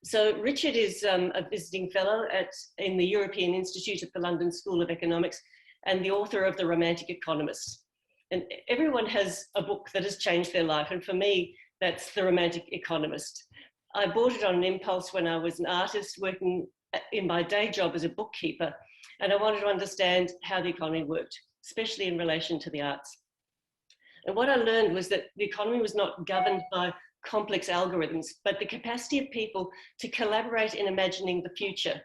So Richard is a visiting fellow in the European Institute at the London School of Economics and the author of The Romantic Economist. And everyone has a book that has changed their life. And for me, that's The Romantic Economist. I bought it on an impulse when I was an artist working in my day job as a bookkeeper. And I wanted to understand how the economy worked, especially in relation to the arts. And what I learned was that the economy was not governed by complex algorithms, but the capacity of people to collaborate in imagining the future.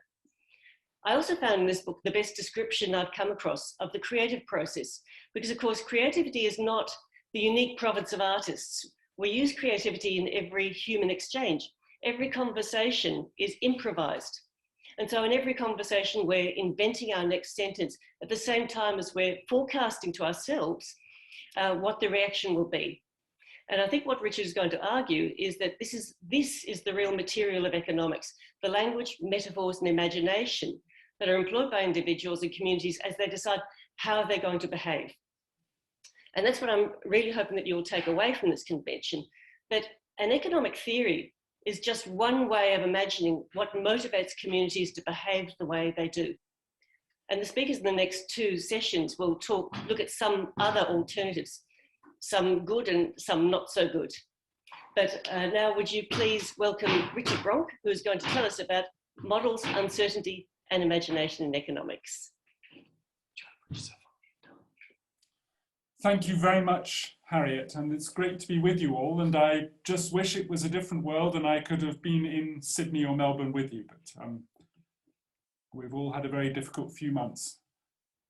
I also found in this book the best description I've come across of the creative process, because of course, creativity is not the unique province of artists. We use creativity in every human exchange. Every conversation is improvised. And so in every conversation, we're inventing our next sentence at the same time as we're forecasting to ourselves what the reaction will be. And I think what Richard is going to argue is that this is the real material of economics, the language, metaphors, and imagination that are employed by individuals and communities as they decide how they're going to behave. And that's what I'm really hoping that you'll take away from this convention, that an economic theory is just one way of imagining what motivates communities to behave the way they do. And the speakers in the next two sessions will look at some other alternatives, some good and some not so good. But now would you please welcome Richard Bronk, who's going to tell us about models, uncertainty, and imagination in economics. Thank you very much, Harriet, and it's great to be with you all. And I just wish it was a different world and I could have been in Sydney or Melbourne with you, but we've all had a very difficult few months.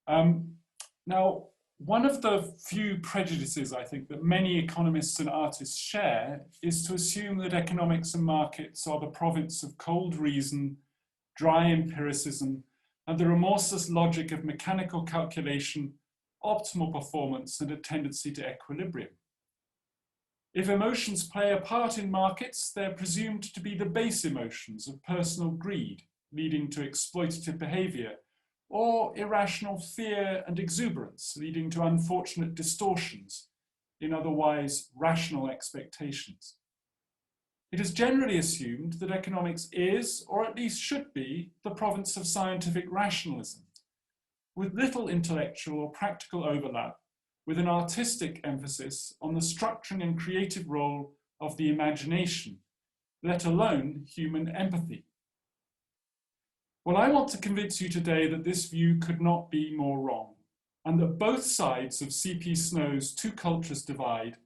Now, one of the few prejudices I think that many economists and artists share is to assume that economics and markets are the province of cold reason, dry empiricism, and the remorseless logic of mechanical calculation, optimal performance, and a tendency to equilibrium. If emotions play a part in markets, they're presumed to be the base emotions of personal greed, leading to exploitative behavior, or irrational fear and exuberance, leading to unfortunate distortions in otherwise rational expectations. It is generally assumed that economics is, or at least should be, the province of scientific rationalism, with little intellectual or practical overlap, with an artistic emphasis on the structuring and creative role of the imagination, let alone human empathy. Well, I want to convince you today that this view could not be more wrong, and that both sides of C.P. Snow's Two Cultures Divide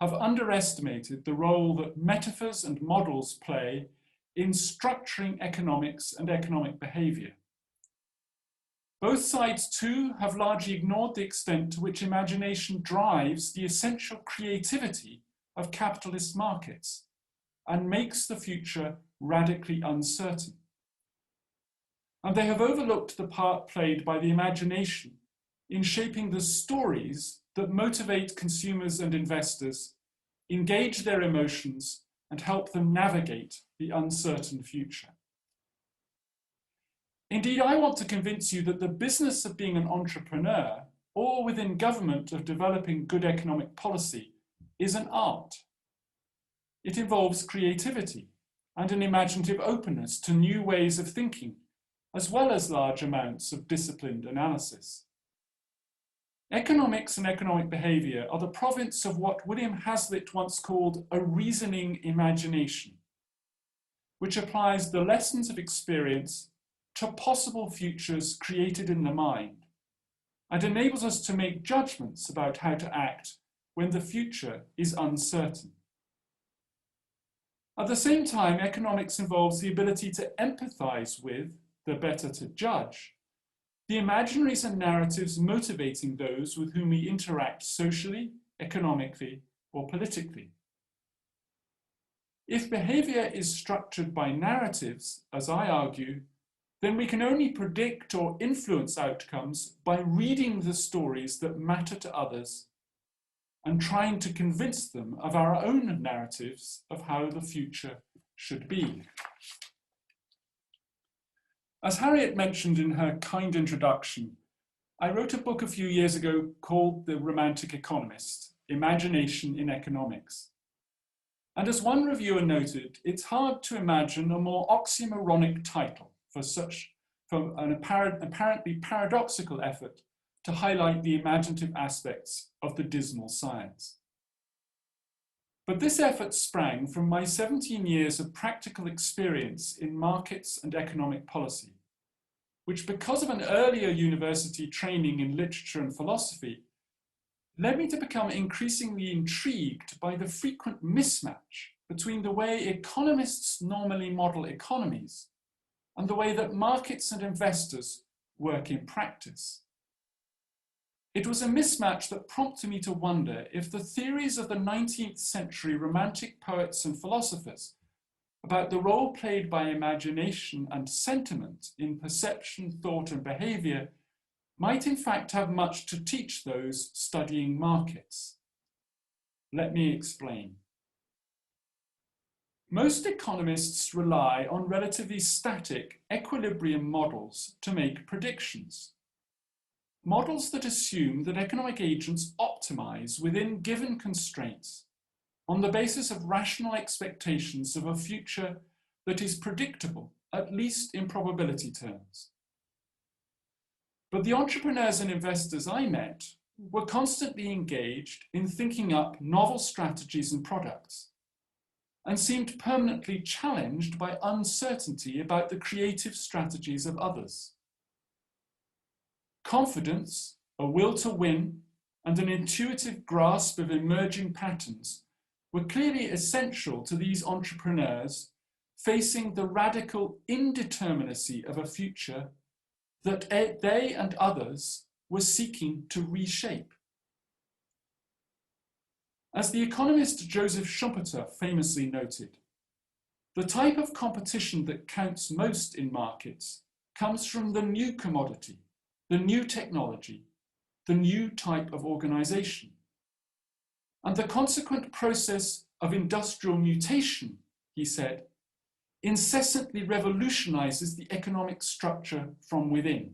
have underestimated the role that metaphors and models play in structuring economics and economic behavior. Both sides, too, have largely ignored the extent to which imagination drives the essential creativity of capitalist markets and makes the future radically uncertain. And they have overlooked the part played by the imagination in shaping the stories that motivate consumers and investors, engage their emotions, and help them navigate the uncertain future. Indeed, I want to convince you that the business of being an entrepreneur, or within government of developing good economic policy, is an art. It involves creativity and an imaginative openness to new ways of thinking, as well as large amounts of disciplined analysis. Economics and economic behavior are the province of what William Hazlitt once called a reasoning imagination, which applies the lessons of experience to possible futures created in the mind, and enables us to make judgments about how to act when the future is uncertain. At the same time, economics involves the ability to empathize with, the better to judge, the imaginaries and narratives motivating those with whom we interact socially, economically, or politically. If behavior is structured by narratives, as I argue, then we can only predict or influence outcomes by reading the stories that matter to others and trying to convince them of our own narratives of how the future should be. As Harriet mentioned in her kind introduction, I wrote a book a few years ago called The Romantic Economist, Imagination in Economics. And as one reviewer noted, it's hard to imagine a more oxymoronic title for an apparently paradoxical effort to highlight the imaginative aspects of the dismal science. But this effort sprang from my 17 years of practical experience in markets and economic policy, which, because of an earlier university training in literature and philosophy, led me to become increasingly intrigued by the frequent mismatch between the way economists normally model economies and the way that markets and investors work in practice. It was a mismatch that prompted me to wonder if the theories of the 19th century Romantic poets and philosophers about the role played by imagination and sentiment in perception, thought, and behavior might in fact have much to teach those studying markets. Let me explain. Most economists rely on relatively static equilibrium models to make predictions. Models that assume that economic agents optimize within given constraints on the basis of rational expectations of a future that is predictable, at least in probability terms. But the entrepreneurs and investors I met were constantly engaged in thinking up novel strategies and products, and seemed permanently challenged by uncertainty about the creative strategies of others. Confidence, a will to win, and an intuitive grasp of emerging patterns were clearly essential to these entrepreneurs facing the radical indeterminacy of a future that they and others were seeking to reshape. As the economist Joseph Schumpeter famously noted, the type of competition that counts most in markets comes from the new commodity, the new technology, the new type of organization. And the consequent process of industrial mutation, he said, incessantly revolutionizes the economic structure from within.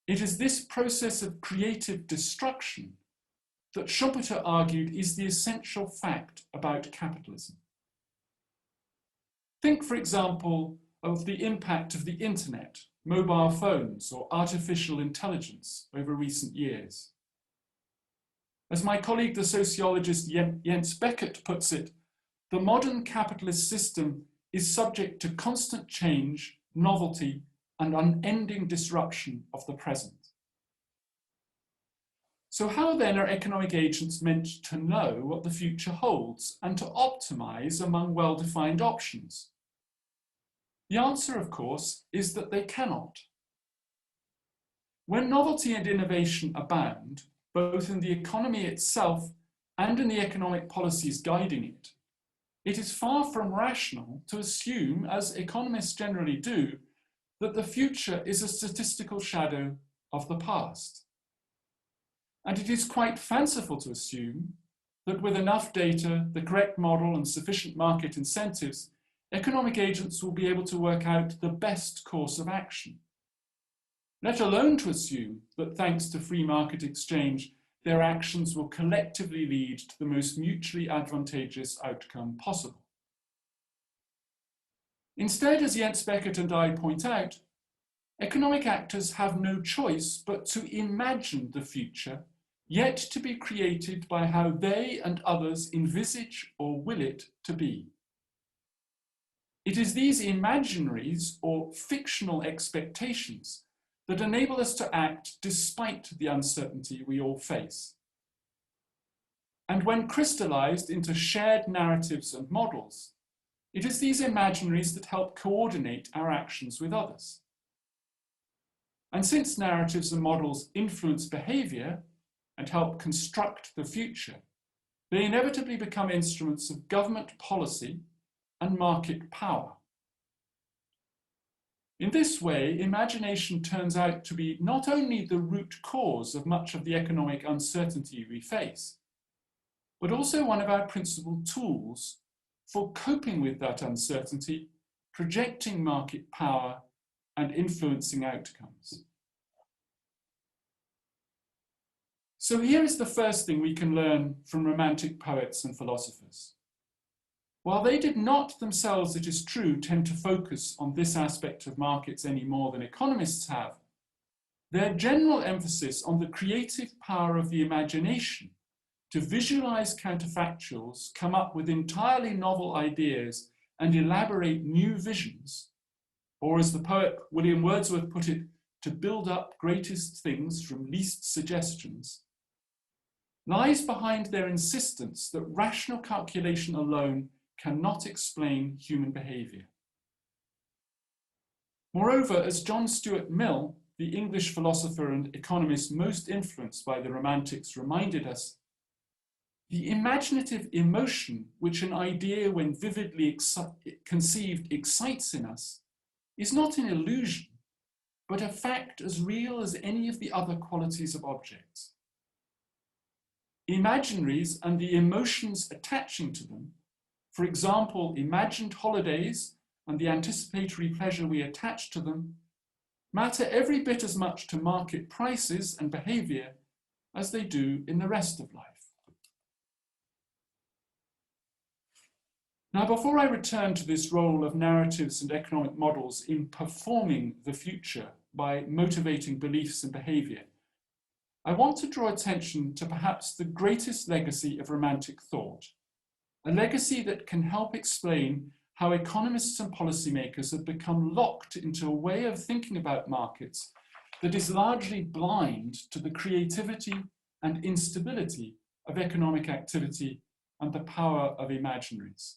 It is this process of creative destruction that Schumpeter argued is the essential fact about capitalism. Think, for example, of the impact of the internet, mobile phones, or artificial intelligence over recent years. As my colleague, the sociologist Jens Beckert puts it, the modern capitalist system is subject to constant change, novelty, and unending disruption of the present. So how then are economic agents meant to know what the future holds and to optimize among well-defined options? The answer, of course, is that they cannot. When novelty and innovation abound, both in the economy itself and in the economic policies guiding it, it is far from rational to assume, as economists generally do, that the future is a statistical shadow of the past. And it is quite fanciful to assume that with enough data, the correct model, and sufficient market incentives, economic agents will be able to work out the best course of action. Let alone to assume that thanks to free market exchange, their actions will collectively lead to the most mutually advantageous outcome possible. Instead, as Jens Beckert and I point out, economic actors have no choice but to imagine the future yet to be created by how they and others envisage or will it to be. It is these imaginaries or fictional expectations that enable us to act despite the uncertainty we all face. And when crystallized into shared narratives and models, it is these imaginaries that help coordinate our actions with others. And since narratives and models influence behavior and help construct the future, they inevitably become instruments of government policy and market power. In this way, imagination turns out to be not only the root cause of much of the economic uncertainty we face, but also one of our principal tools for coping with that uncertainty, projecting market power, and influencing outcomes. So here is the first thing we can learn from Romantic poets and philosophers. While they did not themselves, it is true, tend to focus on this aspect of markets any more than economists have, their general emphasis on the creative power of the imagination to visualize counterfactuals, come up with entirely novel ideas, and elaborate new visions, or as the poet William Wordsworth put it, to build up greatest things from least suggestions, lies behind their insistence that rational calculation alone cannot explain human behavior. Moreover, as John Stuart Mill, the English philosopher and economist most influenced by the Romantics, reminded us, the imaginative emotion which an idea, when vividly conceived, excites in us, is not an illusion, but a fact as real as any of the other qualities of objects. Imaginaries and the emotions attaching to them, for example, imagined holidays and the anticipatory pleasure we attach to them, matter every bit as much to market prices and behavior as they do in the rest of life. Now, before I return to this role of narratives and economic models in performing the future by motivating beliefs and behavior, I want to draw attention to perhaps the greatest legacy of Romantic thought, a legacy that can help explain how economists and policymakers have become locked into a way of thinking about markets that is largely blind to the creativity and instability of economic activity and the power of imaginaries.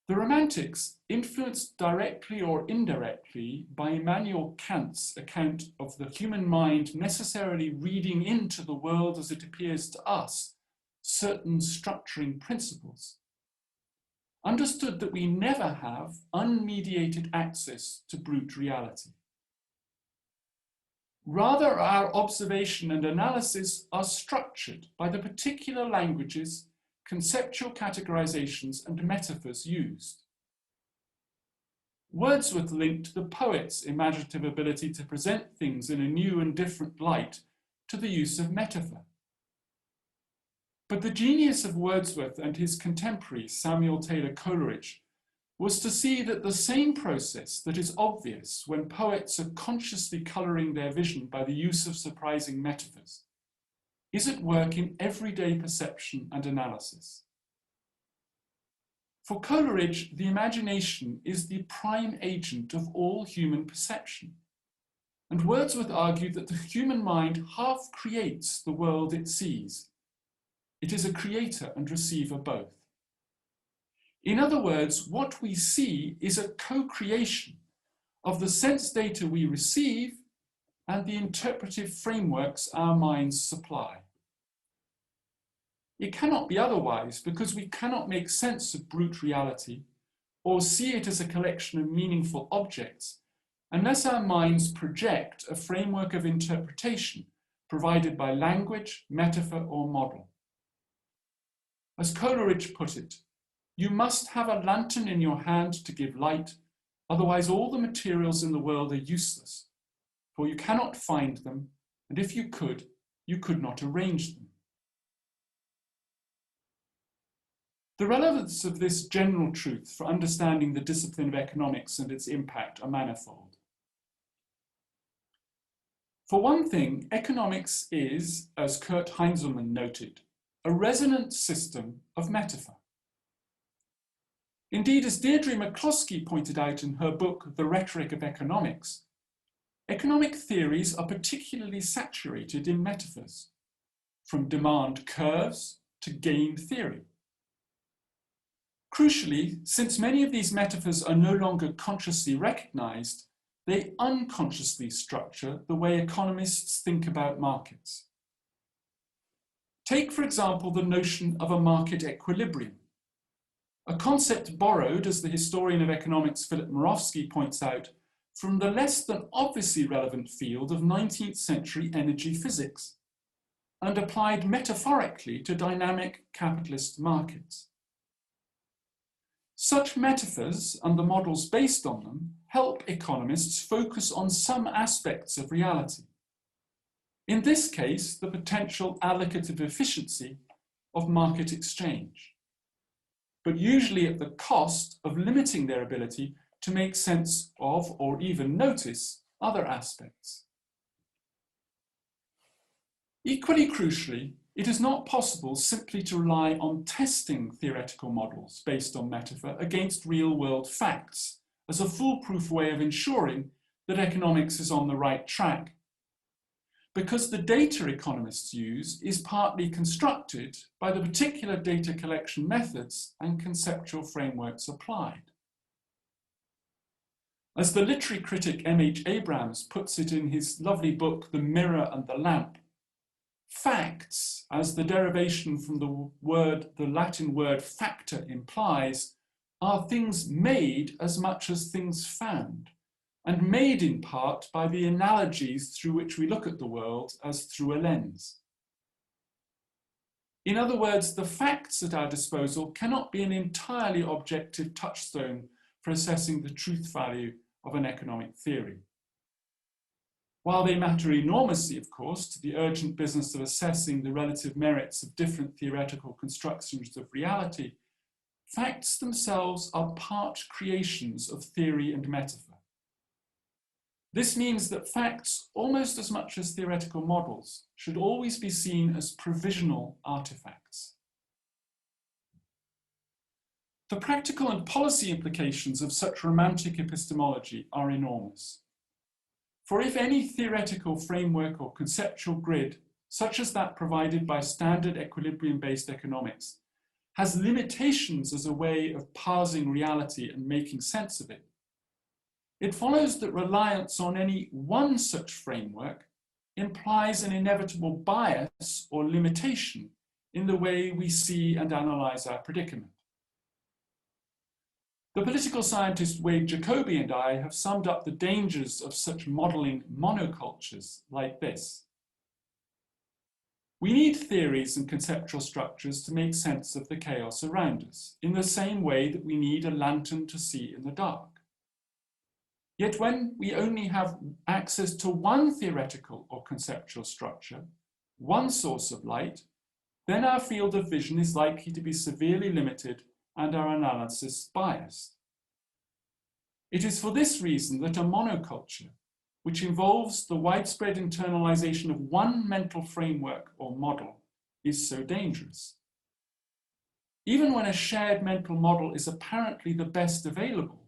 The Romantics, influenced directly or indirectly by Immanuel Kant's account of the human mind necessarily reading into the world as it appears to us certain structuring principles, understood that we never have unmediated access to brute reality. Rather, our observation and analysis are structured by the particular languages, conceptual categorizations, and metaphors used. Wordsworth linked the poet's imaginative ability to present things in a new and different light to the use of metaphor. But the genius of Wordsworth and his contemporary Samuel Taylor Coleridge was to see that the same process that is obvious when poets are consciously colouring their vision by the use of surprising metaphors is at work in everyday perception and analysis. For Coleridge, the imagination is the prime agent of all human perception, and Wordsworth argued that the human mind half creates the world it sees. It is a creator and receiver both. In other words, what we see is a co-creation of the sense data we receive and the interpretive frameworks our minds supply. It cannot be otherwise because we cannot make sense of brute reality or see it as a collection of meaningful objects unless our minds project a framework of interpretation provided by language, metaphor, or model. As Coleridge put it, you must have a lantern in your hand to give light, otherwise all the materials in the world are useless, for you cannot find them, and if you could not arrange them. The relevance of this general truth for understanding the discipline of economics and its impact are manifold. For one thing, economics is, as Kurt Heinzelmann noted, a resonant system of metaphor. Indeed, as Deirdre McCloskey pointed out in her book, The Rhetoric of Economics, economic theories are particularly saturated in metaphors, from demand curves to gain theory. Crucially, since many of these metaphors are no longer consciously recognized, they unconsciously structure the way economists think about markets. Take, for example, the notion of a market equilibrium, a concept borrowed, as the historian of economics Philip Moravsky points out, from the less than obviously relevant field of 19th century energy physics, and applied metaphorically to dynamic capitalist markets. Such metaphors and the models based on them help economists focus on some aspects of reality. In this case, the potential allocative efficiency of market exchange, but usually at the cost of limiting their ability to make sense of or even notice other aspects. Equally crucially, it is not possible simply to rely on testing theoretical models based on metaphor against real-world facts as a foolproof way of ensuring that economics is on the right track, because the data economists use is partly constructed by the particular data collection methods and conceptual frameworks applied. As the literary critic M.H. Abrams puts it in his lovely book, The Mirror and the Lamp, facts, as the derivation from the Latin word factor implies, are things made as much as things found, and made in part by the analogies through which we look at the world as through a lens. In other words, the facts at our disposal cannot be an entirely objective touchstone for assessing the truth value of an economic theory. While they matter enormously, of course, to the urgent business of assessing the relative merits of different theoretical constructions of reality, facts themselves are part creations of theory and metaphor. This means that facts, almost as much as theoretical models, should always be seen as provisional artifacts. The practical and policy implications of such romantic epistemology are enormous. For if any theoretical framework or conceptual grid, such as that provided by standard equilibrium-based economics, has limitations as a way of parsing reality and making sense of it, it follows that reliance on any one such framework implies an inevitable bias or limitation in the way we see and analyze our predicament. The political scientist Wade Jacoby and I have summed up the dangers of such modeling monocultures like this. We need theories and conceptual structures to make sense of the chaos around us, in the same way that we need a lantern to see in the dark. Yet when we only have access to one theoretical or conceptual structure, one source of light, then our field of vision is likely to be severely limited and our analysis biased. It is for this reason that a monoculture, which involves the widespread internalization of one mental framework or model, is so dangerous. Even when a shared mental model is apparently the best available,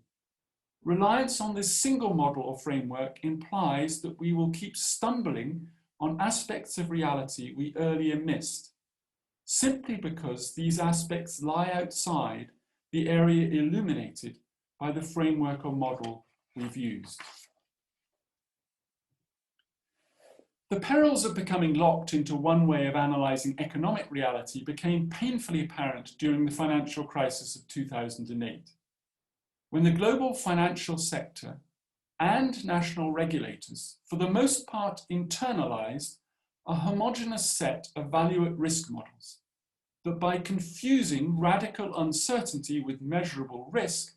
reliance on this single model or framework implies that we will keep stumbling on aspects of reality we earlier missed, simply because these aspects lie outside the area illuminated by the framework or model we've used. The perils of becoming locked into one way of analysing economic reality became painfully apparent during the financial crisis of 2008, when the global financial sector and national regulators, for the most part, internalized a homogeneous set of value-at-risk models that, by confusing radical uncertainty with measurable risk,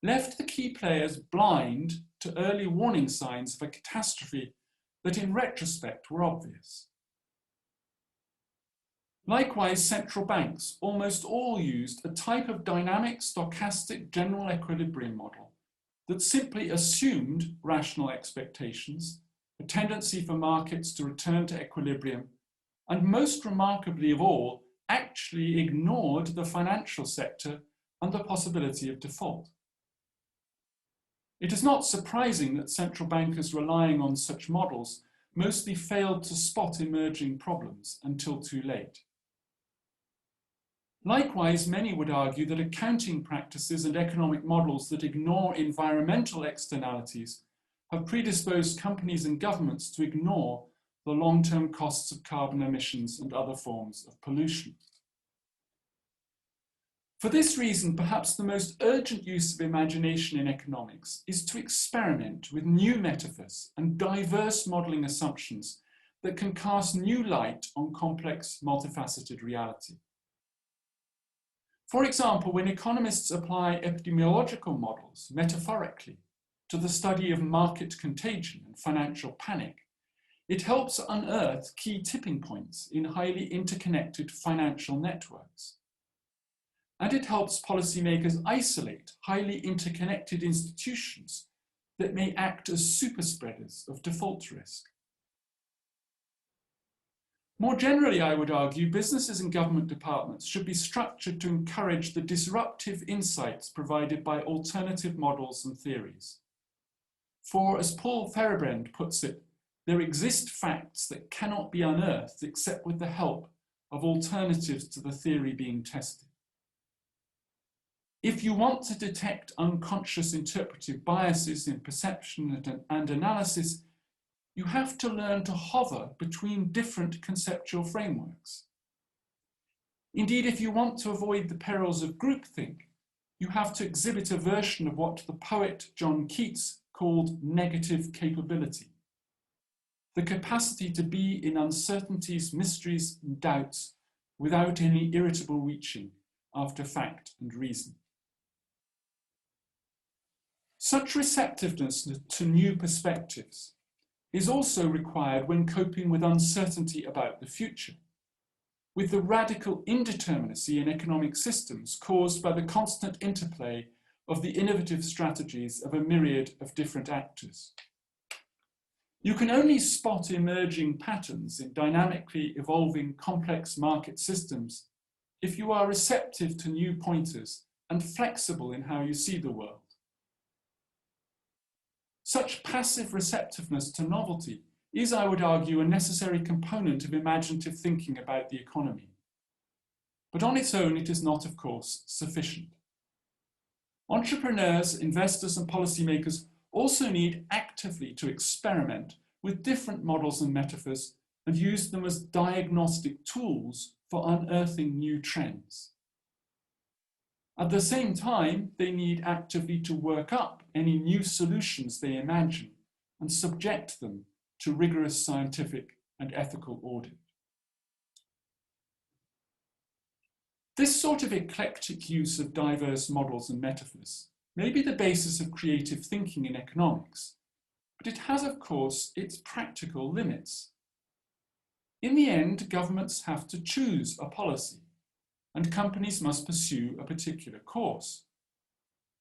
left the key players blind to early warning signs of a catastrophe that in retrospect were obvious. Likewise, central banks almost all used a type of dynamic stochastic general equilibrium model that simply assumed rational expectations, a tendency for markets to return to equilibrium, and most remarkably of all, actually ignored the financial sector and the possibility of default. It is not surprising that central bankers relying on such models mostly failed to spot emerging problems until too late. Likewise, many would argue that accounting practices and economic models that ignore environmental externalities have predisposed companies and governments to ignore the long-term costs of carbon emissions and other forms of pollution. For this reason, perhaps the most urgent use of imagination in economics is to experiment with new metaphors and diverse modelling assumptions that can cast new light on complex, multifaceted reality. For example, when economists apply epidemiological models metaphorically to the study of market contagion and financial panic, It helps unearth key tipping points in highly interconnected financial networks. And it helps policymakers isolate highly interconnected institutions that may act as superspreaders of default risk. More generally, I would argue, businesses and government departments should be structured to encourage the disruptive insights provided by alternative models and theories. For, as Paul Feyerabend puts it, there exist facts that cannot be unearthed except with the help of alternatives to the theory being tested. If you want to detect unconscious interpretive biases in perception and analysis, you have to learn to hover between different conceptual frameworks. Indeed, if you want to avoid the perils of groupthink, you have to exhibit a version of what the poet John Keats called negative capability, the capacity to be in uncertainties, mysteries, and doubts without any irritable reaching after fact and reason. Such receptiveness to new perspectives is also required when coping with uncertainty about the future, with the radical indeterminacy in economic systems caused by the constant interplay of the innovative strategies of a myriad of different actors. You can only spot emerging patterns in dynamically evolving complex market systems if you are receptive to new pointers and flexible in how you see the world. Such passive receptiveness to novelty is, I would argue, a necessary component of imaginative thinking about the economy. But on its own, it is not, of course, sufficient. Entrepreneurs, investors, and policymakers also need actively to experiment with different models and metaphors and use them as diagnostic tools for unearthing new trends. At the same time, they need actively to work up any new solutions they imagine and subject them to rigorous scientific and ethical audit. This sort of eclectic use of diverse models and metaphors may be the basis of creative thinking in economics, but it has, of course, its practical limits. In the end, governments have to choose a policy, and companies must pursue a particular course.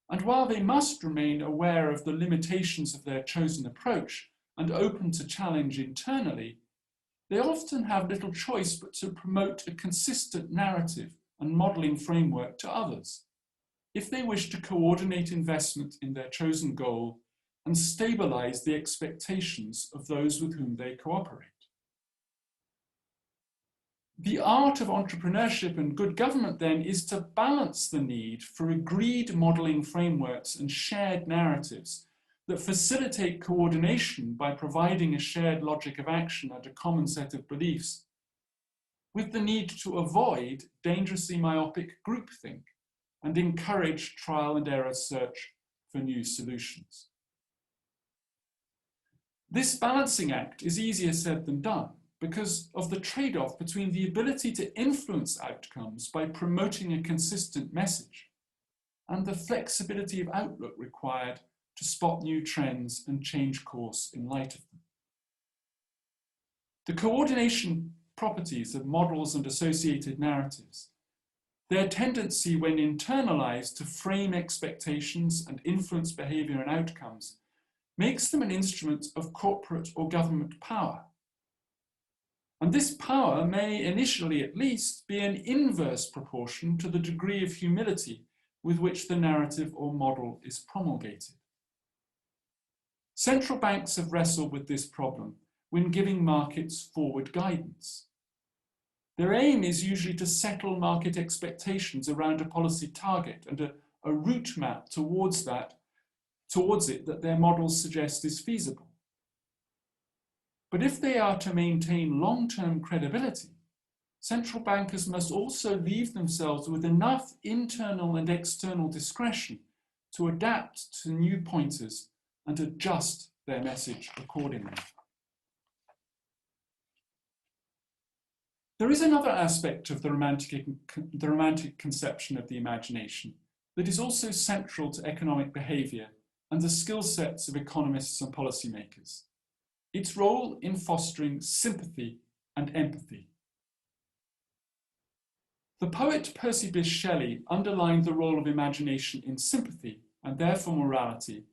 And while they must remain aware of the limitations of their chosen approach and open to challenge internally, they often have little choice but to promote a consistent narrative and modelling framework to others, if they wish to coordinate investment in their chosen goal and stabilise the expectations of those with whom they cooperate. The art of entrepreneurship and good government, then, is to balance the need for agreed modelling frameworks and shared narratives that facilitate coordination by providing a shared logic of action and a common set of beliefs, with the need to avoid dangerously myopic groupthink and encourage trial and error search for new solutions. This balancing act is easier said than done, because of the trade-off between the ability to influence outcomes by promoting a consistent message and the flexibility of outlook required to spot new trends and change course in light of them. The coordination properties of models and associated narratives, their tendency when internalized to frame expectations and influence behavior and outcomes, makes them an instrument of corporate or government power. And this power may, initially at least, be an inverse proportion to the degree of humility with which the narrative or model is promulgated. Central banks have wrestled with this problem when giving markets forward guidance. Their aim is usually to settle market expectations around a policy target and a route map towards it that their models suggest is feasible. But if they are to maintain long-term credibility, central bankers must also leave themselves with enough internal and external discretion to adapt to new pointers and adjust their message accordingly. There is another aspect of the romantic conception of the imagination that is also central to economic behaviour and the skill sets of economists and policymakers. its role in fostering sympathy and empathy. The poet Percy Bysshe Shelley underlined the role of imagination in sympathy, and therefore morality,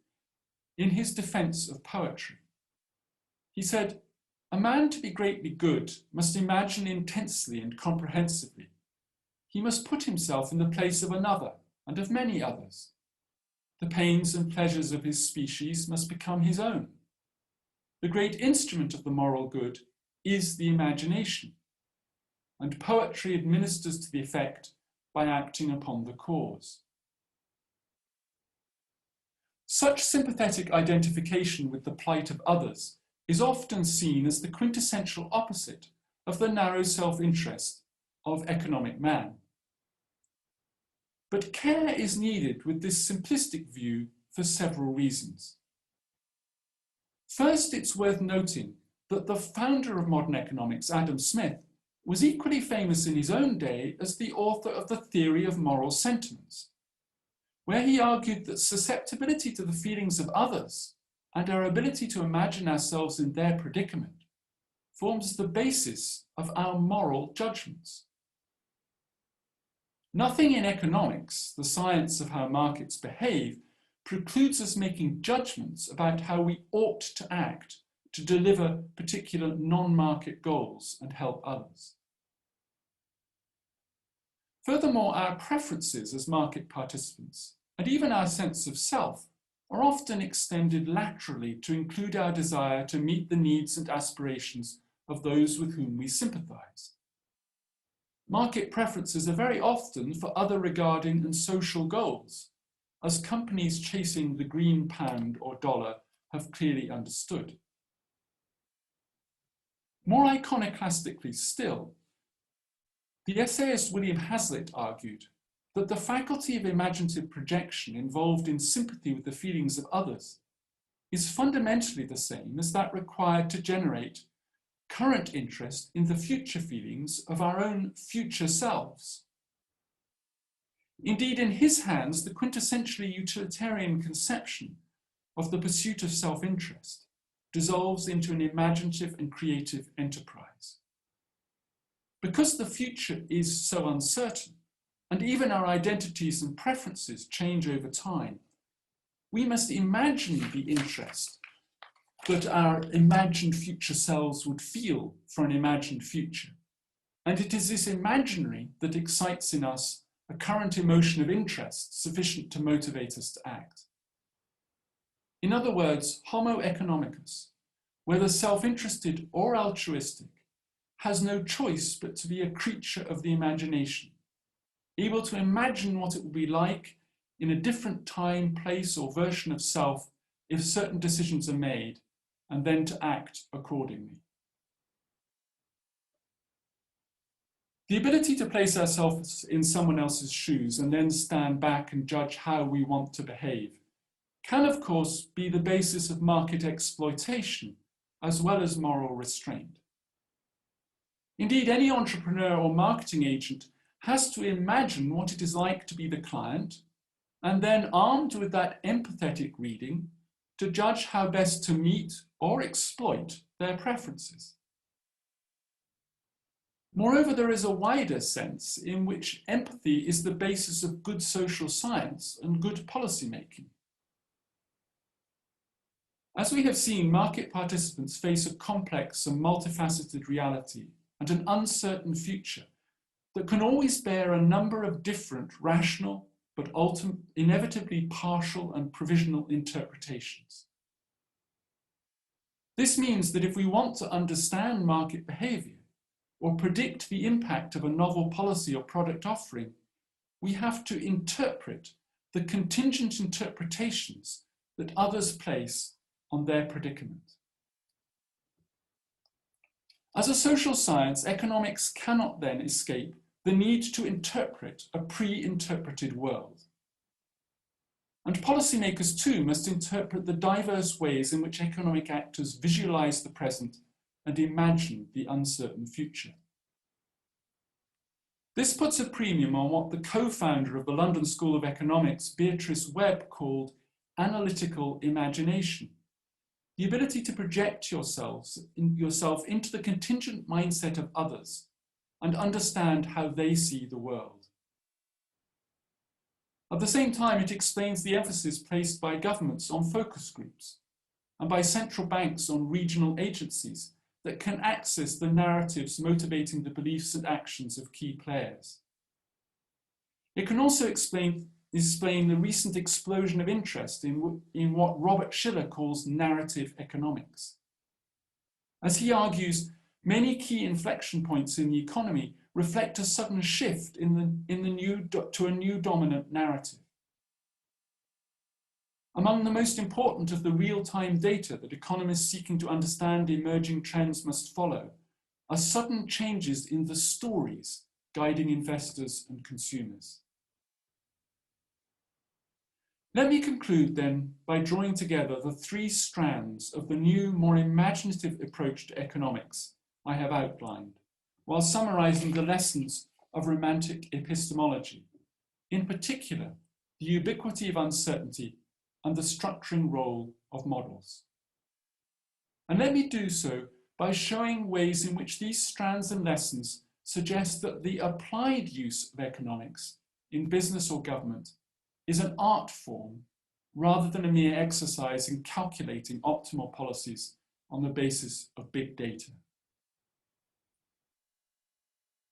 in his defense of poetry. He said, "A man to be greatly good must imagine intensely and comprehensively. He must put himself in the place of another and of many others. The pains and pleasures of his species must become his own. The great instrument of the moral good is the imagination, and poetry administers to the effect by acting upon the cause." Such sympathetic identification with the plight of others is often seen as the quintessential opposite of the narrow self-interest of economic man. But care is needed with this simplistic view for several reasons. First, it's worth noting that the founder of modern economics, Adam Smith, was equally famous in his own day as the author of the theory of moral sentiments, where he argued that susceptibility to the feelings of others and our ability to imagine ourselves in their predicament forms the basis of our moral judgments. Nothing in economics, the science of how markets behave, precludes us making judgments about how we ought to act to deliver particular non-market goals and help others. Furthermore, our preferences as market participants, and even our sense of self, are often extended laterally to include our desire to meet the needs and aspirations of those with whom we sympathize. Market preferences are very often for other regarding and social goals, as companies chasing the green pound or dollar have clearly understood. More iconoclastically still, the essayist William Hazlitt argued that the faculty of imaginative projection involved in sympathy with the feelings of others is fundamentally the same as that required to generate current interest in the future feelings of our own future selves. Indeed, in his hands, the quintessentially utilitarian conception of the pursuit of self-interest dissolves into an imaginative and creative enterprise. Because the future is so uncertain, and even our identities and preferences change over time, we must imagine the interest that our imagined future selves would feel for an imagined future. And it is this imaginary that excites in us a current emotion of interest sufficient to motivate us to act. In other words, Homo economicus, whether self-interested or altruistic, has no choice but to be a creature of the imagination, able to imagine what it would be like in a different time, place, or version of self if certain decisions are made, and then to act accordingly. The ability to place ourselves in someone else's shoes and then stand back and judge how we want to behave can, of course, be the basis of market exploitation as well as moral restraint. Indeed, any entrepreneur or marketing agent has to imagine what it is like to be the client, and then, armed with that empathetic reading, to judge how best to meet or exploit their preferences. Moreover, there is a wider sense in which empathy is the basis of good social science and good policymaking. As we have seen, market participants face a complex and multifaceted reality and an uncertain future that can always bear a number of different rational but inevitably partial and provisional interpretations. This means that if we want to understand market behavior or predict the impact of a novel policy or product offering, we have to interpret the contingent interpretations that others place on their predicament. As a social science, economics cannot then escape the need to interpret a pre-interpreted world. And policymakers too must interpret the diverse ways in which economic actors visualize the present and imagine the uncertain future. This puts a premium on what the co-founder of the London School of Economics, Beatrice Webb, called analytical imagination, the ability to project yourself into the contingent mindset of others and understand how they see the world. At the same time, it explains the emphasis placed by governments on focus groups and by central banks on regional agencies that can access the narratives motivating the beliefs and actions of key players. It can also explain the recent explosion of interest in what Robert Shiller calls narrative economics. As he argues, many key inflection points in the economy reflect a sudden shift to a new dominant narrative. Among the most important of the real-time data that economists seeking to understand emerging trends must follow are sudden changes in the stories guiding investors and consumers. Let me conclude then by drawing together the three strands of the new, more imaginative approach to economics I have outlined, while summarizing the lessons of Romantic epistemology, in particular, the ubiquity of uncertainty and the structuring role of models. And let me do so by showing ways in which these strands and lessons suggest that the applied use of economics in business or government is an art form rather than a mere exercise in calculating optimal policies on the basis of big data.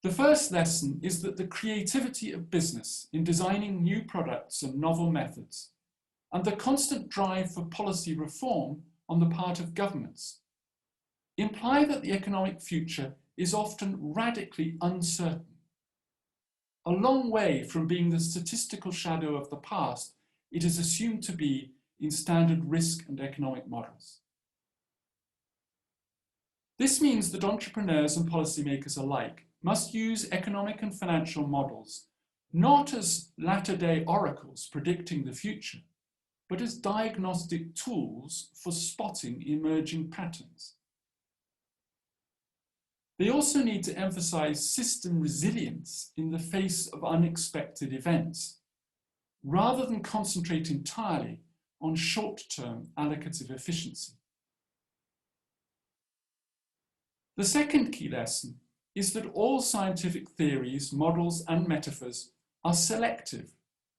The first lesson is that the creativity of business in designing new products and novel methods, and the constant drive for policy reform on the part of governments, imply that the economic future is often radically uncertain, a long way from being the statistical shadow of the past it is assumed to be in standard risk and economic models. This means that entrepreneurs and policymakers alike must use economic and financial models not as latter-day oracles predicting the future, but as diagnostic tools for spotting emerging patterns. They also need to emphasize system resilience in the face of unexpected events, rather than concentrate entirely on short-term allocative efficiency. The second key lesson is that all scientific theories, models, and metaphors are selective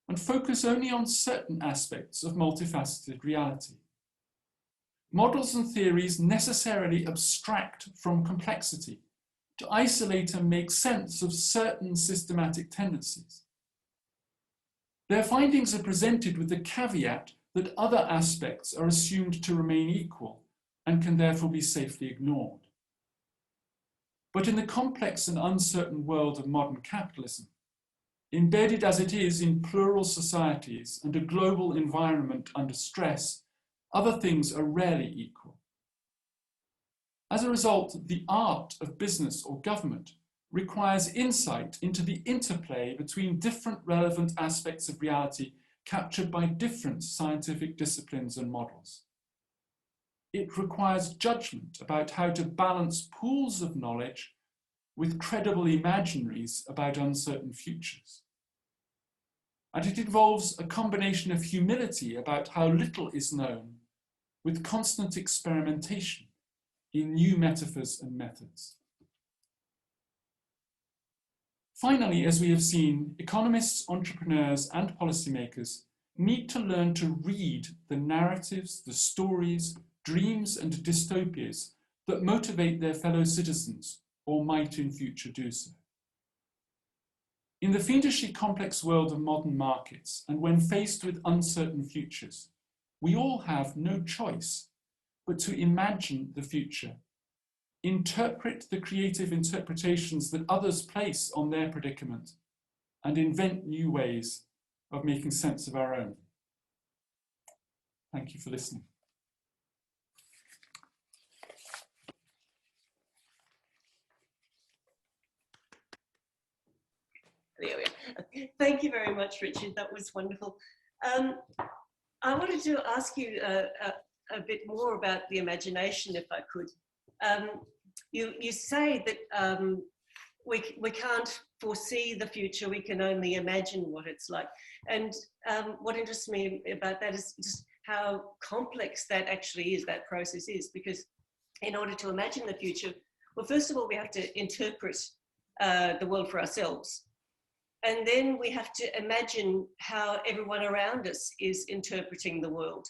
and focus only on certain aspects of multifaceted reality. Models and theories necessarily abstract from complexity to isolate and make sense of certain systematic tendencies. Their findings are presented with the caveat that other aspects are assumed to remain equal and can therefore be safely ignored. But in the complex and uncertain world of modern capitalism, embedded as it is in plural societies and a global environment under stress, other things are rarely equal. As a result, the art of business or government requires insight into the interplay between different relevant aspects of reality captured by different scientific disciplines and models. It requires judgment about how to balance pools of knowledge with credible imaginaries about uncertain futures. And it involves a combination of humility about how little is known with constant experimentation in new metaphors and methods. Finally, as we have seen, economists, entrepreneurs, and policymakers need to learn to read the narratives, the stories, dreams, and dystopias that motivate their fellow citizens, or might in future do so. In the fiendishly complex world of modern markets, and when faced with uncertain futures, we all have no choice but to imagine the future, interpret the creative interpretations that others place on their predicament, and invent new ways of making sense of our own. Thank you for listening. There we are. Thank you very much, Richard. That was wonderful. I wanted to ask you a bit more about the imagination, if I could. You say that we can't foresee the future, we can only imagine what it's like. And what interests me about that is just how complex that actually is, that process is, because in order to imagine the future, well, first of all, we have to interpret the world for ourselves. And then we have to imagine how everyone around us is interpreting the world.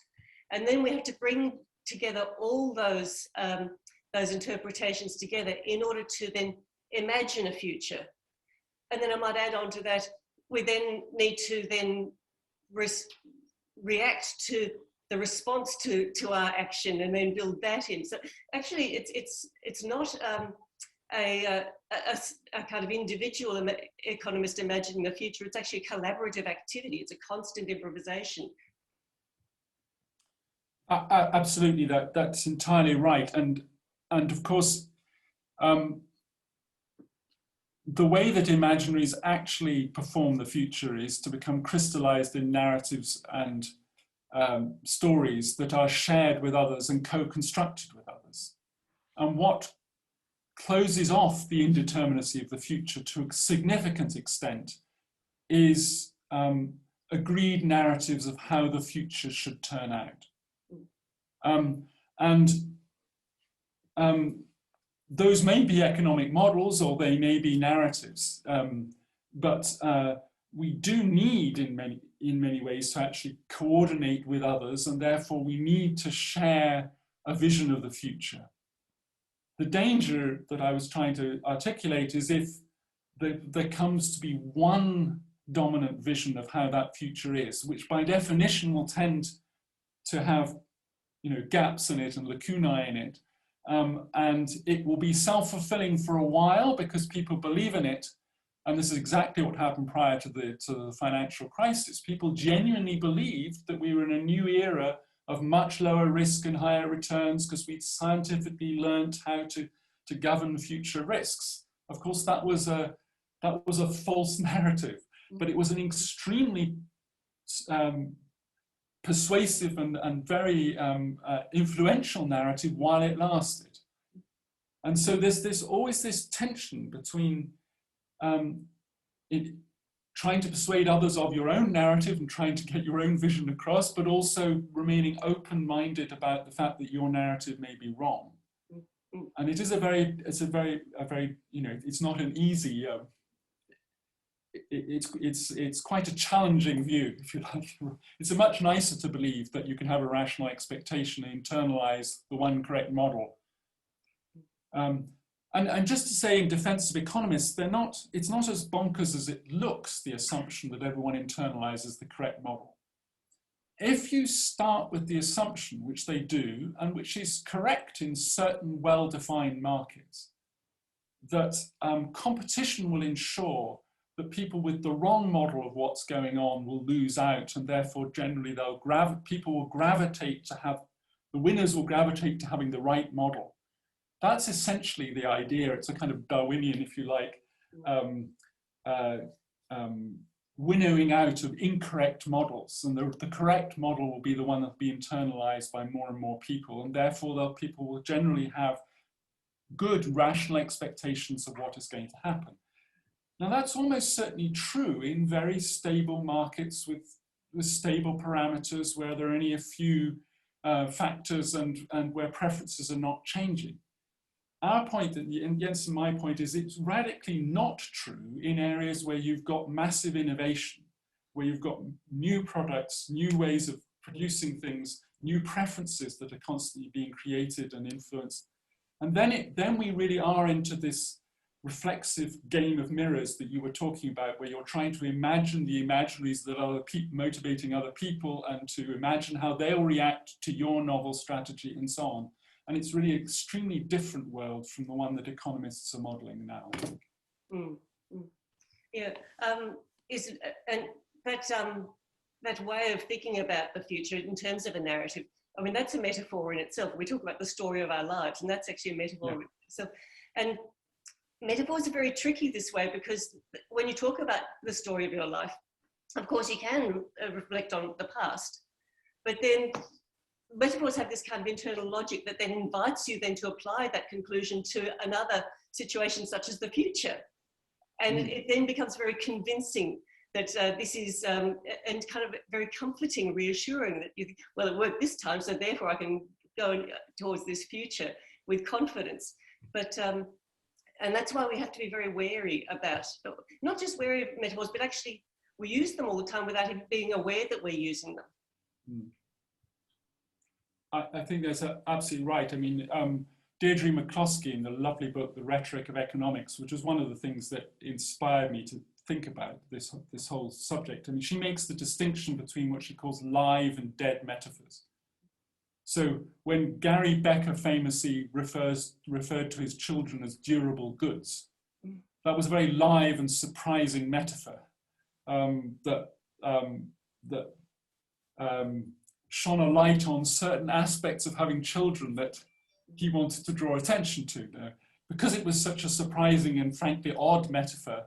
And then we have to bring together all those interpretations together in order to then imagine a future. And then I might add on to that, we then need to then react to the response to our action and then build that in. So actually it's not a kind of individual economist imagining the future. It's actually a collaborative activity. It's a constant improvisation. Absolutely, that's entirely right. And of course, the way that imaginaries actually perform the future is to become crystallized in narratives and stories that are shared with others and co-constructed with others. And what closes off the indeterminacy of the future to a significant extent is agreed narratives of how the future should turn out. Those may be economic models or they may be narratives, but we do need in many ways to actually coordinate with others, and therefore we need to share a vision of the future. The danger that I was trying to articulate is if there comes to be one dominant vision of how that future is, which by definition will tend to have, gaps in it and lacunae in it, and it will be self-fulfilling for a while because people believe in it. And this is exactly what happened prior to the financial crisis. People genuinely believed that we were in a new era of much lower risk and higher returns because we'd scientifically learned how to govern future risks. Of course, that was a false narrative, but it was an extremely persuasive and very influential narrative while it lasted. And so there's always this tension between trying to persuade others of your own narrative and trying to get your own vision across, but also remaining open-minded about the fact that your narrative may be wrong. And it's not an easy, it's quite a challenging view, if you like. It's much nicer to believe that you can have a rational expectation and internalize the one correct model. And just to say, in defense of economists, it's not as bonkers as it looks, the assumption that everyone internalizes the correct model. If you start with the assumption, which they do, and which is correct in certain well-defined markets, that competition will ensure that people with the wrong model of what's going on will lose out, and therefore generally the winners will gravitate to having the right model. That's essentially the idea. It's a kind of Darwinian, if you like, winnowing out of incorrect models. And the correct model will be the one that will be internalized by more and more people. And therefore, people will generally have good, rational expectations of what is going to happen. Now, that's almost certainly true in very stable markets with stable parameters where there are only a few factors and where preferences are not changing. Our point, and Jens and my point, is it's radically not true in areas where you've got massive innovation, where you've got new products, new ways of producing things, new preferences that are constantly being created and influenced. And then we really are into this reflexive game of mirrors that you were talking about, where you're trying to imagine the imaginaries that are motivating other people and to imagine how they'll react to your novel strategy and so on. And it's really an extremely different world from the one that economists are modeling now, I think. Yeah, that way of thinking about the future in terms of a narrative, I mean, that's a metaphor in itself. We talk about the story of our lives, and that's actually a metaphor in itself. And metaphors are very tricky this way, because when you talk about the story of your life, of course you can reflect on the past, but then metaphors have this kind of internal logic that then invites you then to apply that conclusion to another situation such as the future. And it then becomes very convincing that this is, and kind of very comforting, reassuring that you think, well, it worked this time, so therefore I can go towards this future with confidence. But, and that's why we have to be very wary about, not just wary of metaphors, but actually we use them all the time without even being aware that we're using them. I think that's absolutely right. I mean, Deirdre McCloskey in the lovely book, The Rhetoric of Economics, which was one of the things that inspired me to think about this whole subject. I mean, she makes the distinction between what she calls live and dead metaphors. So when Gary Becker famously referred to his children as durable goods, that was a very live and surprising metaphor that shone a light on certain aspects of having children that he wanted to draw attention to. Because it was such a surprising and frankly odd metaphor,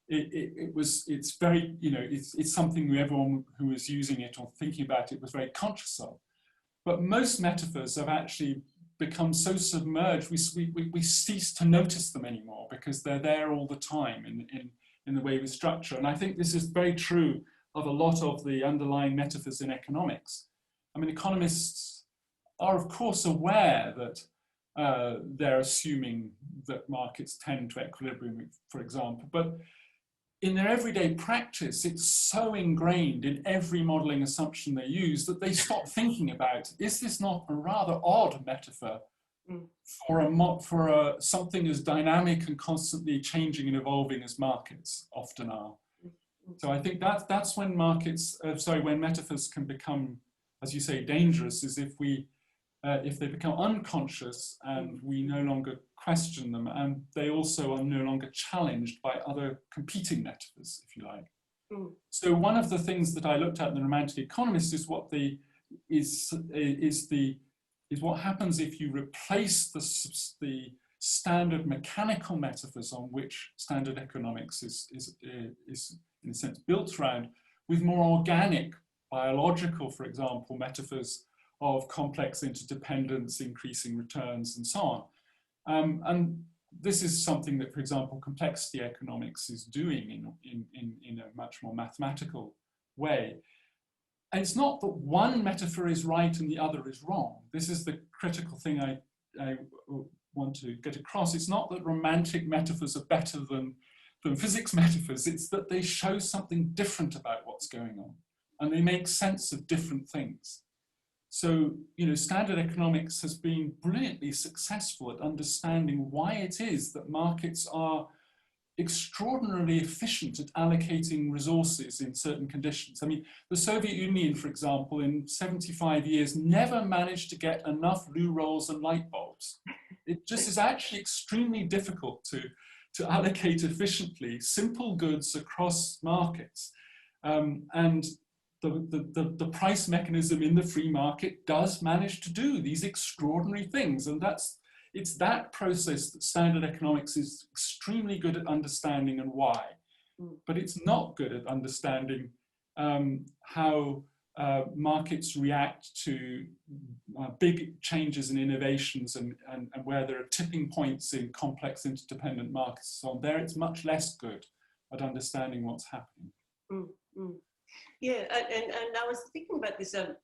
it's very, it's something everyone who was using it or thinking about it was very conscious of. But most metaphors have actually become so submerged, we cease to notice them anymore because they're there all the time in the way we structure. And I think this is very true of a lot of the underlying metaphors in economics. I mean, economists are of course aware that they're assuming that markets tend to equilibrium, for example, but in their everyday practice, it's so ingrained in every modeling assumption they use that they stop thinking about, is this not a rather odd metaphor for something as dynamic and constantly changing and evolving as markets often are? So I think that's when when metaphors can become, as you say, dangerous, is if they become unconscious and we no longer question them, and they also are no longer challenged by other competing metaphors, if you like. So one of the things that I looked at in the Romantic Economist is what what happens if you replace the standard mechanical metaphors on which standard economics is in a sense built around with more organic, biological, for example, metaphors of complex interdependence, increasing returns, and so on. And this is something that, for example, complexity economics is doing in a much more mathematical way. And it's not that one metaphor is right and the other is wrong. This is the critical thing I want to get across. It's not that romantic metaphors are better than physics metaphors. It's that they show something different about what's going on, and they make sense of different things. So, standard economics has been brilliantly successful at understanding why it is that markets are extraordinarily efficient at allocating resources in certain conditions. I mean, the Soviet Union, for example, in 75 years, never managed to get enough loo rolls and light bulbs. It just is actually extremely difficult to allocate efficiently simple goods across markets. And the price mechanism in the free market does manage to do these extraordinary things. And it's that process that standard economics is extremely good at understanding and why. But it's not good at understanding how markets react to big changes and innovations and where there are tipping points in complex interdependent markets. So there it's much less good at understanding what's happening. Yeah, and I was thinking about this. So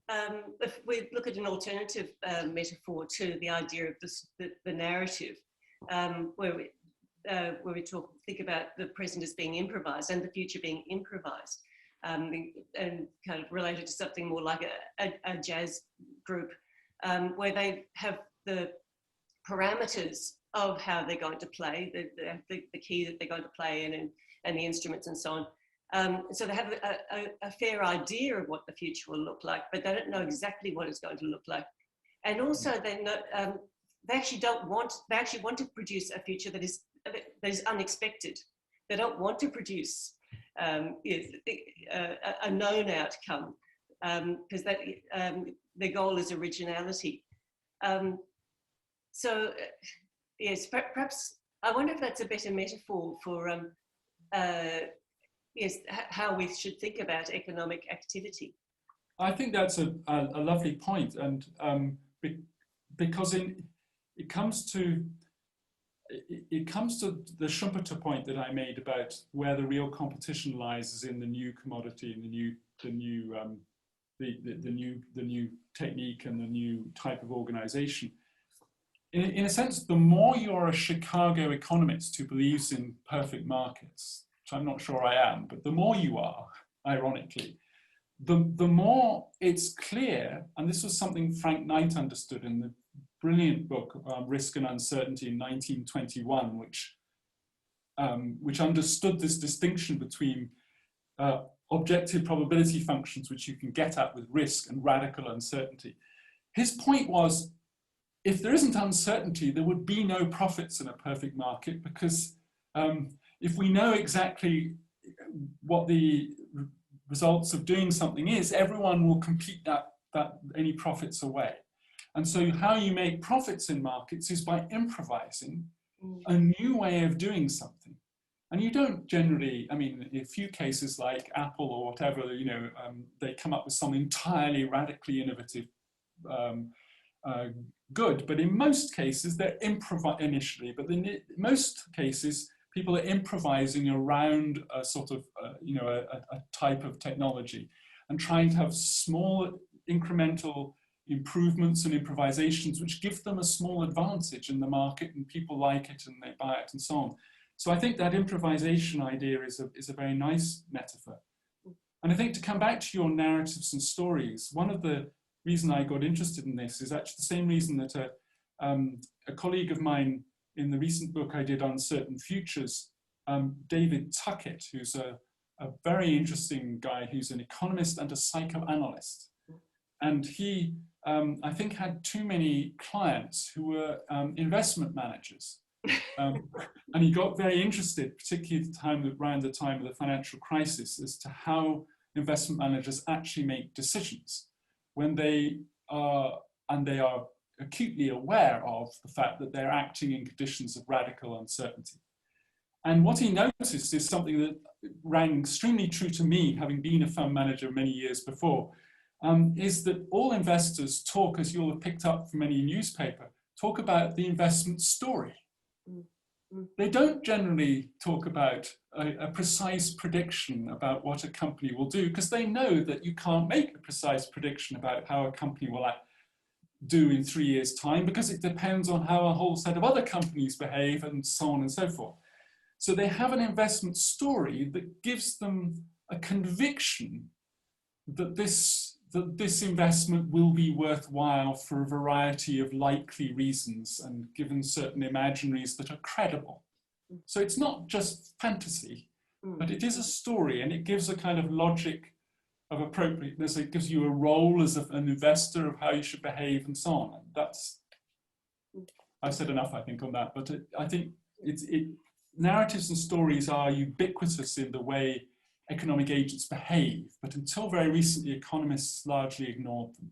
if we look at an alternative metaphor to the idea of the narrative, where we think about the present as being improvised and the future being improvised, and kind of related to something more like a jazz group, where they have the parameters of how they're going to play, the key that they're going to play in, and the instruments and so on. So they have a fair idea of what the future will look like, but they don't know exactly what it's going to look like. And also they actually want to produce a future that is unexpected. They don't want to produce a known outcome, because their goal is originality. Yes, perhaps I wonder if that's a better metaphor for how we should think about economic activity. I think that's a lovely point, and because it comes to it comes to the Schumpeter point that I made about where the real competition lies is in the new commodity and the new technique and the new type of organization. In a sense, the more you're a Chicago economist who believes in perfect markets, which I'm not sure I am, but the more you are, ironically, the more it's clear, and this was something Frank Knight understood in the brilliant book, Risk and Uncertainty in 1921, which understood this distinction between objective probability functions, which you can get at with risk, and radical uncertainty. His point was, if there isn't uncertainty, there would be no profits in a perfect market, because if we know exactly what the results of doing something is, everyone will compete that any profits away. And so how you make profits in markets is by improvising a new way of doing something. And you don't generally, I mean, in a few cases like Apple or whatever, they come up with some entirely radically innovative good, but in most cases they're initially, but in most cases people are improvising around a sort of a type of technology and trying to have small incremental improvements and improvisations which give them a small advantage in the market, and people like it and they buy it and so on. So I think that improvisation idea is a very nice metaphor. And I think, to come back to your narratives and stories, one of the reason I got interested in this is actually the same reason that a colleague of mine in the recent book I did on Certain Futures, David Tuckett, who's a very interesting guy who's an economist and a psychoanalyst. And he, I think, had too many clients who were investment managers. And he got very interested, particularly around the time of the financial crisis, as to how investment managers actually make decisions when they are acutely aware of the fact that they're acting in conditions of radical uncertainty. And what he noticed is something that rang extremely true to me, having been a fund manager many years before, is that all investors talk, as you'll have picked up from any newspaper, talk about the investment story. They don't generally talk about a precise prediction about what a company will do, because they know that you can't make a precise prediction about how a company will do in 3 years' time, because it depends on how a whole set of other companies behave and so on and so forth. So they have an investment story that gives them a conviction that this investment will be worthwhile for a variety of likely reasons and given certain imaginaries that are credible. So it's not just fantasy, but it is a story, and it gives a kind of logic of appropriateness. It gives you a role as an investor of how you should behave and so on. And that's, I've said enough, I think, on that, but I think narratives and stories are ubiquitous in the way economic agents behave, but until very recently, economists largely ignored them.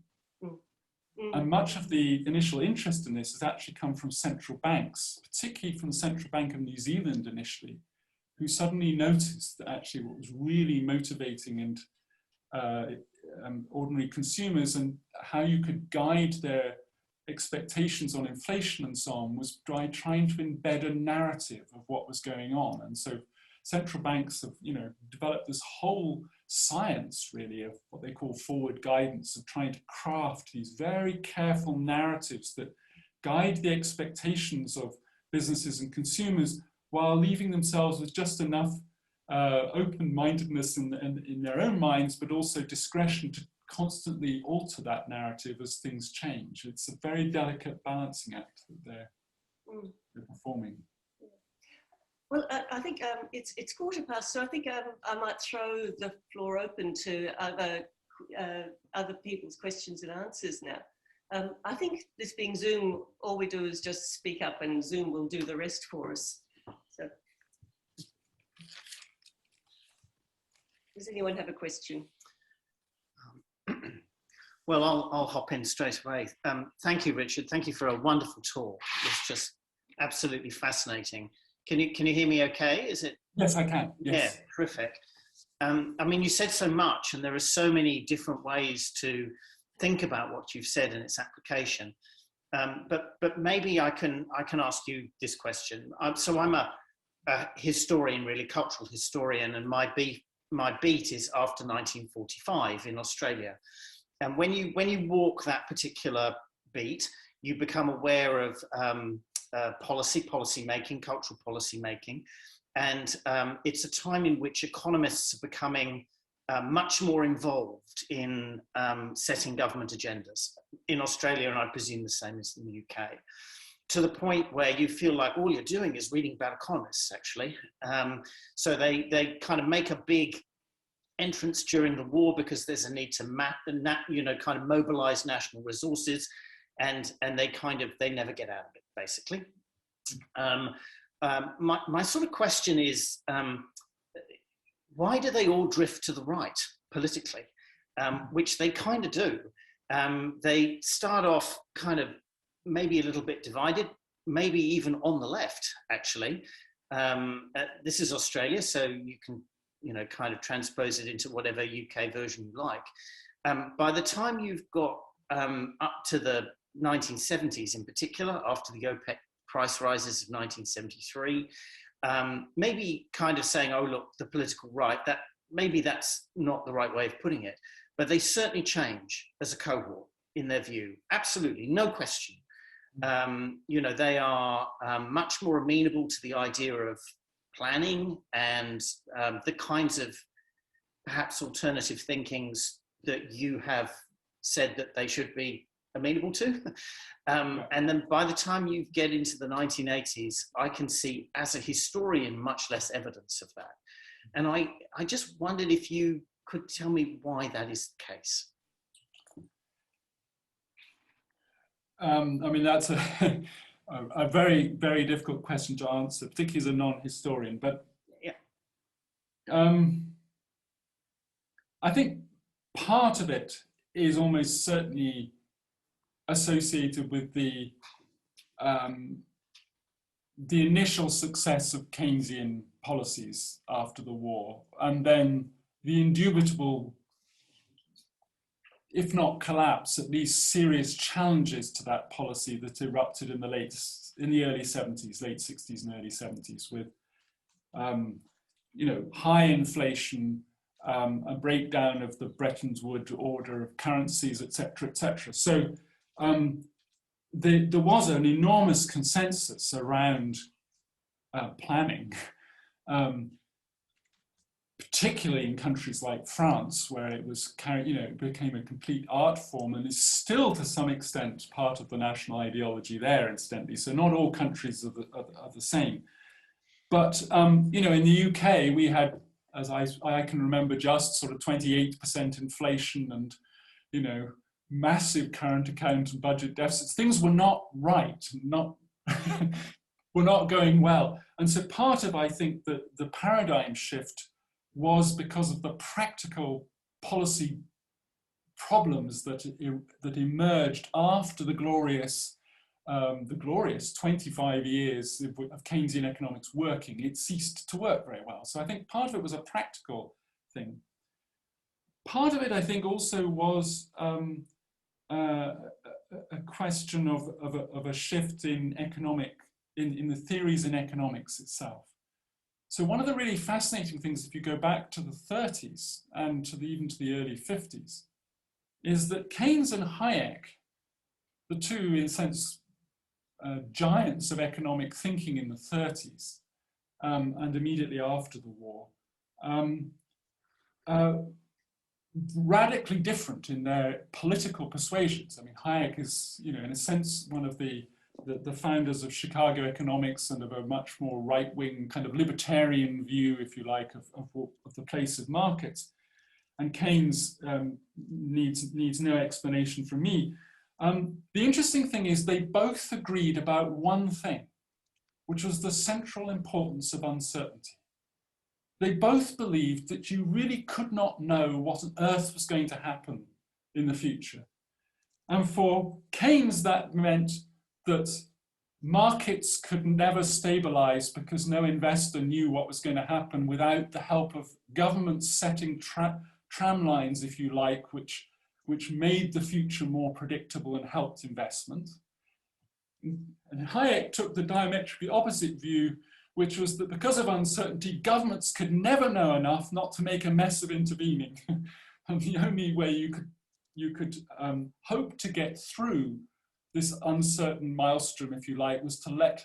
And much of the initial interest in this has actually come from central banks, particularly from the Central Bank of New Zealand initially, who suddenly noticed that actually what was really motivating ordinary consumers and how you could guide their expectations on inflation and so on was by trying to embed a narrative of what was going on. And so central banks have, developed this whole science, really, of what they call forward guidance, of trying to craft these very careful narratives that guide the expectations of businesses and consumers while leaving themselves with just enough open-mindedness in their own minds, but also discretion to constantly alter that narrative as things change. It's a very delicate balancing act that they're performing. Well, I think it's 15:15, so I think I might throw the floor open to other people's questions and answers now. I think this being Zoom, all we do is just speak up and Zoom will do the rest for us. So, does anyone have a question? Well, I'll hop in straight away. Thank you, Richard. Thank you for a wonderful talk. It's just absolutely fascinating. Can you hear me okay? Is it? Yes, I can. Yes. Yeah, terrific. I mean, you said so much, and there are so many different ways to think about what you've said and its application. But maybe I can ask you this question. So I'm a historian, really, cultural historian, and my beat is after 1945 in Australia. And when you walk that particular beat, you become aware of policy making, cultural policy making, and it's a time in which economists are becoming much more involved in setting government agendas in Australia, and I presume the same as in the UK, to the point where you feel like all you're doing is reading about economists, actually. So they kind of make a big entrance during the war because there's a need to kind of mobilize national resources, and they never get out of it, basically. My sort of question is, why do they all drift to the right politically, which they kind of do? They start off kind of maybe a little bit divided, maybe even on the left, actually. This is Australia, so you can kind of transpose it into whatever UK version you like. By the time you've got up to the 1970s in particular, after the OPEC price rises of 1973, maybe kind of saying, oh, look, the political right, maybe that's not the right way of putting it, but they certainly change as a cohort in their view. Absolutely, no question. They are much more amenable to the idea of planning and the kinds of perhaps alternative thinkings that you have said that they should be amenable to. And then by the time you get into the 1980s, I can see as a historian much less evidence of that. And I just wondered if you could tell me why that is the case. I mean, that's a very, very difficult question to answer, particularly as a non-historian. But yeah. I think part of it is almost certainly associated with the initial success of Keynesian policies after the war, and then the indubitable, if not collapse, at least serious challenges to that policy that erupted in the early 70s, late 60s and early 70s, with high inflation, a breakdown of the Bretton Woods order of currencies, etc., etc. So there was an enormous consensus around planning, particularly in countries like France, where it was it became a complete art form and is still to some extent part of the national ideology there, incidentally. So not all countries are the same. But in the UK, we had, as I can remember, just sort of 28% inflation and massive current account and budget deficits. Things were not right, were not going well. And so part of, I think, the paradigm shift was because of the practical policy problems that emerged after the glorious 25 years of Keynesian economics working. It ceased to work very well. So I think part of it was a practical thing. Part of it, I think, also was a question of a shift in the theories in economics itself. So one of the really fascinating things, if you go back to the 30s and even to the early 50s, is that Keynes and Hayek, the two, in a sense, giants of economic thinking in the 30s and immediately after the war, radically different in their political persuasions. I mean, Hayek is, in a sense, one of the founders of Chicago economics and of a much more right-wing kind of libertarian view, if you like, of the place of markets. And Keynes needs no explanation from me. The interesting thing is they both agreed about one thing, which was the central importance of uncertainty. They both believed that you really could not know what on earth was going to happen in the future. And for Keynes, that meant that markets could never stabilize because no investor knew what was going to happen without the help of governments setting tram lines, if you like, which made the future more predictable and helped investment. And Hayek took the diametrically opposite view, which was that because of uncertainty, governments could never know enough not to make a mess of intervening. And the only way you could hope to get through this uncertain maelstrom, if you like, was to let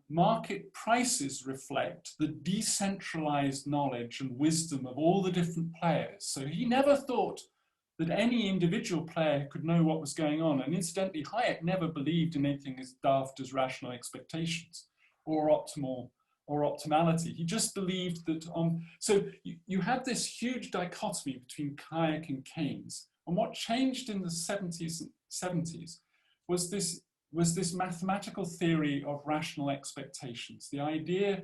market prices reflect the decentralized knowledge and wisdom of all the different players. So he never thought that any individual player could know what was going on. And incidentally, Hayek never believed in anything as daft as rational expectations or optimality. He just believed that so you had this huge dichotomy between Hayek and Keynes. And what changed in the 70s was this mathematical theory of rational expectations, the idea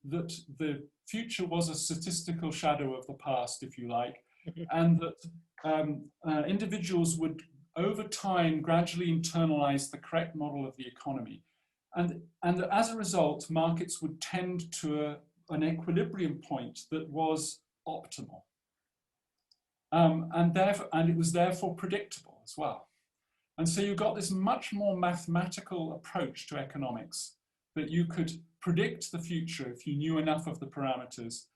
that the future was a statistical shadow of the past, if you like, and that individuals would, over time, gradually internalize the correct model of the economy. And that as a result, markets would tend to an equilibrium point that was optimal. And it was therefore predictable as well. And so you got this much more mathematical approach to economics, that you could predict the future if you knew enough of the parameters.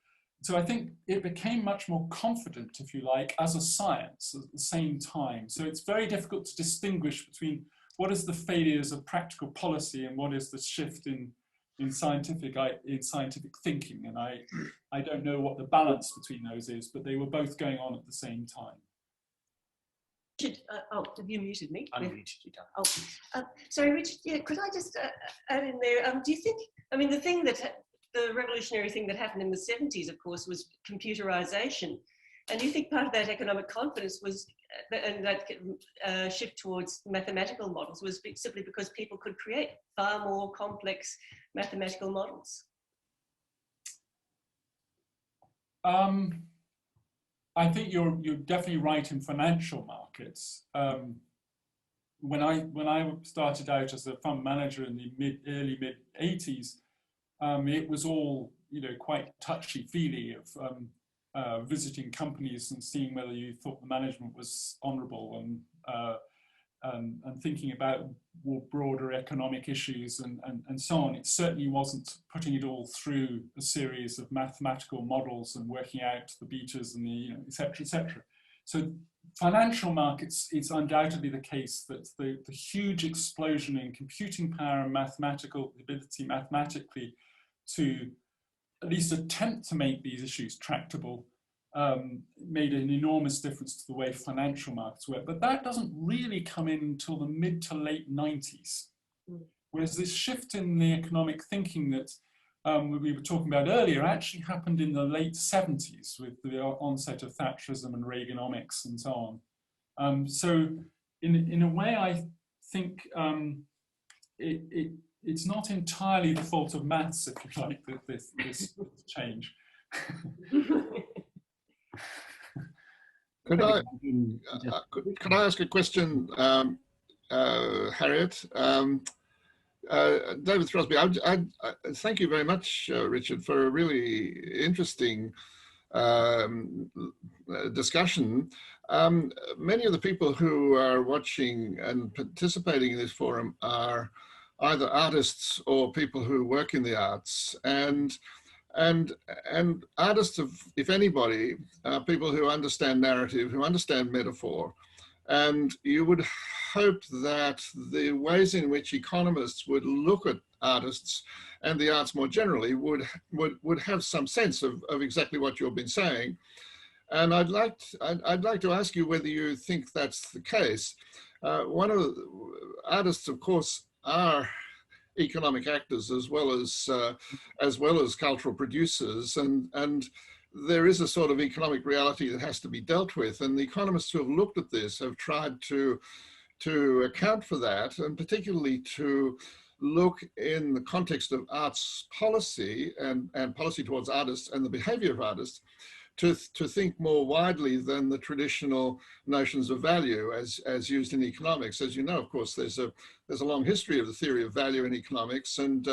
So I think it became much more confident, if you like, as a science at the same time. So it's very difficult to distinguish between what is the failures of practical policy and what is the shift in scientific thinking. And I don't know what the balance between those is, but they were both going on at the same time. Richard, have you muted me? Unmuted you, Dan. Sorry, Richard, yeah, could I just add in there, do you think, I mean, the revolutionary thing that happened in the 70s, of course, was computerization. And do you think part of that economic confidence was, and that shift towards mathematical models was simply because people could create far more complex mathematical models? I think you're definitely right in financial markets. When I started out as a fund manager in the early mid 80s, it was all quite touchy-feely of visiting companies and seeing whether you thought the management was honourable and thinking about more broader economic issues and so on. It certainly wasn't putting it all through a series of mathematical models and working out the betas and the et cetera, et cetera. So financial markets, it's undoubtedly the case that the huge explosion in computing power and mathematical ability mathematically to at least attempt to make these issues tractable made an enormous difference to the way financial markets work. But that doesn't really come in until the mid to late 90s. Whereas this shift in the economic thinking that we were talking about earlier actually happened in the late 70s with the onset of Thatcherism and Reaganomics and so on. So in a way, I think it's not entirely the fault of maths, if you like, that this change. Could I ask a question, Harriet? David Throsby, I thank you very much, Richard, for a really interesting discussion. Many of the people who are watching and participating in this forum are either artists or people who work in the arts, and artists, if anybody, are people who understand narrative, who understand metaphor, and you would hope that the ways in which economists would look at artists and the arts more generally would have some sense of exactly what you've been saying. And I'd like to ask you whether you think that's the case. One of the artists, of course, are economic actors as well as cultural producers, and there is a sort of economic reality that has to be dealt with, and the economists who have looked at this have tried to account for that, and particularly to look in the context of arts policy and policy towards artists and the behavior of artists to think more widely than the traditional notions of value as used in economics. As you know, of course, there's a long history of the theory of value in economics, and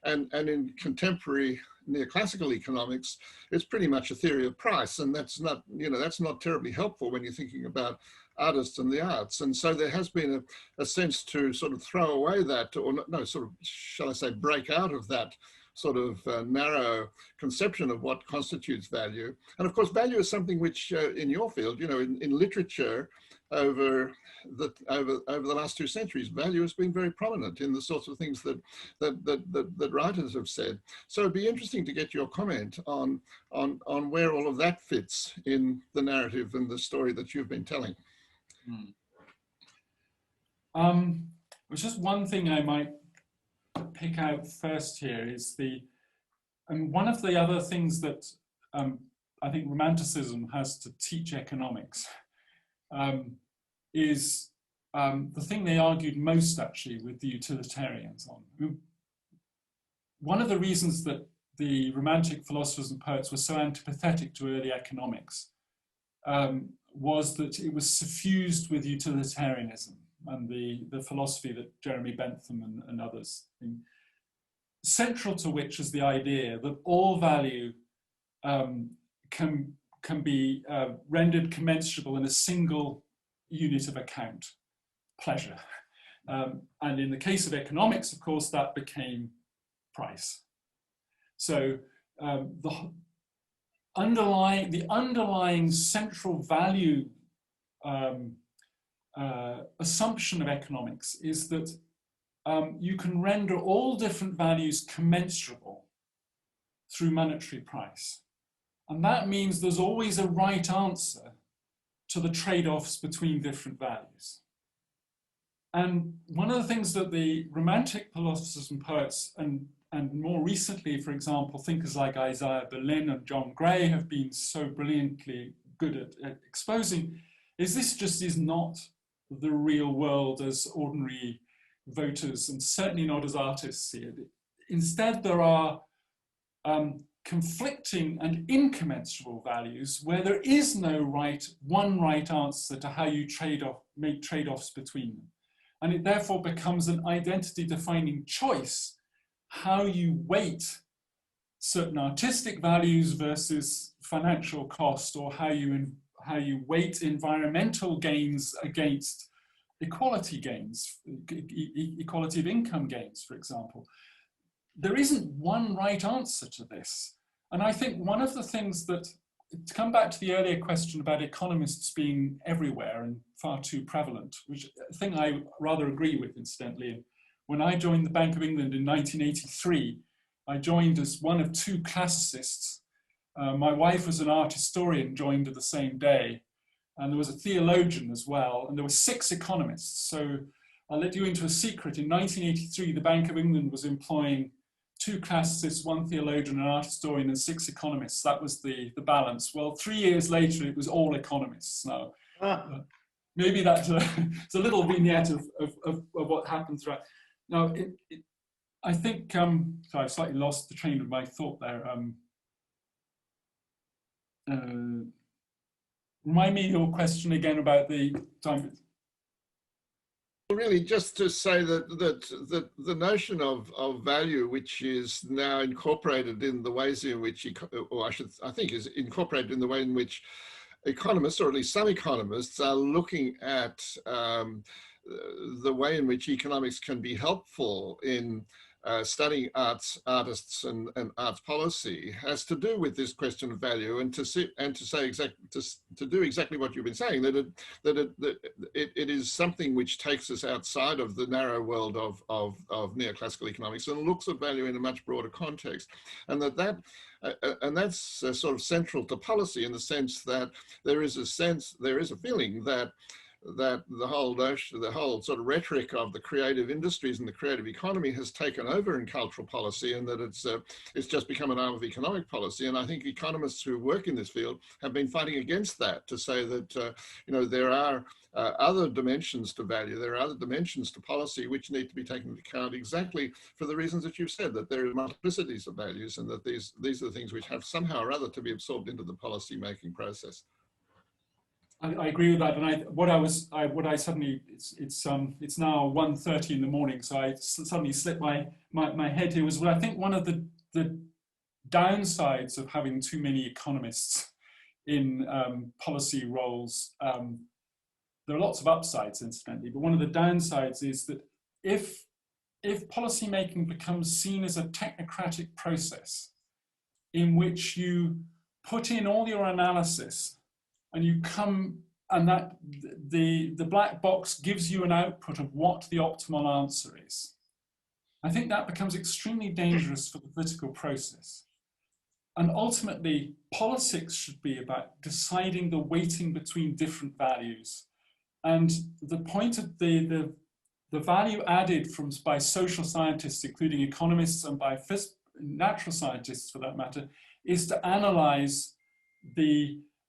in contemporary neoclassical economics, it's pretty much a theory of price, and that's not terribly helpful when you're thinking about artists and the arts. And so there has been a sense to sort of throw away that, or no, sort of, shall I say, break out of that sort of narrow conception of what constitutes value. And of course, value is something which in your field, you know, in literature over the last 2 centuries, value has been very prominent in the sorts of things that writers have said. So it'd be interesting to get your comment on where all of that fits in the narrative and the story that you've been telling. There's just one thing I might pick out first here is and one of the other things that I think Romanticism has to teach economics is the thing they argued most actually with the utilitarians on. One of the reasons that the Romantic philosophers and poets were so antipathetic to early economics was that it was suffused with utilitarianism and the philosophy that Jeremy Bentham and others, central to which is the idea that all value can be rendered commensurable in a single unit of account, pleasure. And in the case of economics, of course, that became price. So the underlying central value assumption of economics is that you can render all different values commensurable through monetary price. And that means there's always a right answer to the trade-offs between different values. And one of the things that the Romantic philosophers and poets, and more recently, for example, thinkers like Isaiah Berlin and John Gray have been so brilliantly good at exposing, is this just is not the real world as ordinary voters, and certainly not as artists see it. Instead, there are conflicting and incommensurable values where there is no one right answer to how you make trade-offs between them. And it therefore becomes an identity-defining choice how you weight certain artistic values versus financial cost, or how you weight environmental gains against equality gains, equality of income gains, for example. There isn't one right answer to this. And I think one of the things that, to come back to the earlier question about economists being everywhere and far too prevalent, which a thing I rather agree with, incidentally. When I joined the Bank of England in 1983, I joined as one of 2 classicists. My wife was an art historian, joined at the same day. And there was a theologian as well, and there were 6 economists. So I'll let you into a secret. In 1983, the Bank of England was employing 2 classicists, 1 theologian, an art historian, and 6 economists. That was the balance. Well, 3 years later, it was all economists now. Maybe that's it's a little vignette of what happened throughout. Now, I think, sorry, I slightly lost the train of my thought there. Remind me your question again about the time. Really, just to say that the notion of value, which is now incorporated in the ways in which, I think is incorporated in the way in which economists, or at least some economists, are looking at the way in which economics can be helpful in studying artists and arts policy, has to do with this question of value, and to do exactly what you've been saying, that it is something which takes us outside of the narrow world of neoclassical economics and looks at value in a much broader context, and that's sort of central to policy, in the sense that there is a feeling that the whole sort of rhetoric of the creative industries and the creative economy has taken over in cultural policy, and that it's just become an arm of economic policy. And I think economists who work in this field have been fighting against that, to say that there are other dimensions to value, there are other dimensions to policy which need to be taken into account, exactly for the reasons that you've said, that there are multiplicities of values, and that these are the things which have somehow or other to be absorbed into the policy making process. I agree with that, and it's now 1:30 in the morning, so I suddenly slipped my head here. Was, well, I think one of the downsides of having too many economists in policy roles there are lots of upsides, incidentally, but one of the downsides is that if policy making becomes seen as a technocratic process in which you put in all your analysis and you come, and that the black box gives you an output of what the optimal answer is, I think that becomes extremely dangerous for the political process. And ultimately, politics should be about deciding the weighting between different values. And the point of the value added by social scientists, including economists, and by natural scientists for that matter, is to analyze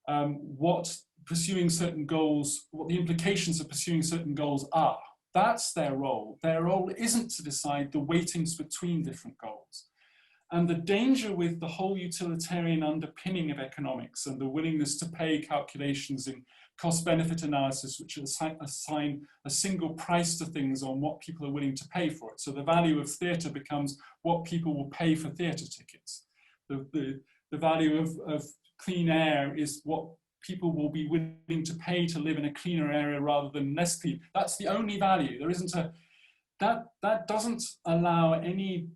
what pursuing certain goals, what the implications of pursuing certain goals are. That's their role. Their role isn't to decide the weightings between different goals. And the danger with the whole utilitarian underpinning of economics and the willingness to pay calculations in cost-benefit analysis, which assign a single price to things on what people are willing to pay for it. So the value of theatre becomes what people will pay for theatre tickets. The value of clean air is what people will be willing to pay to live in a cleaner area rather than less clean. That's the only value. There isn't that doesn't allow any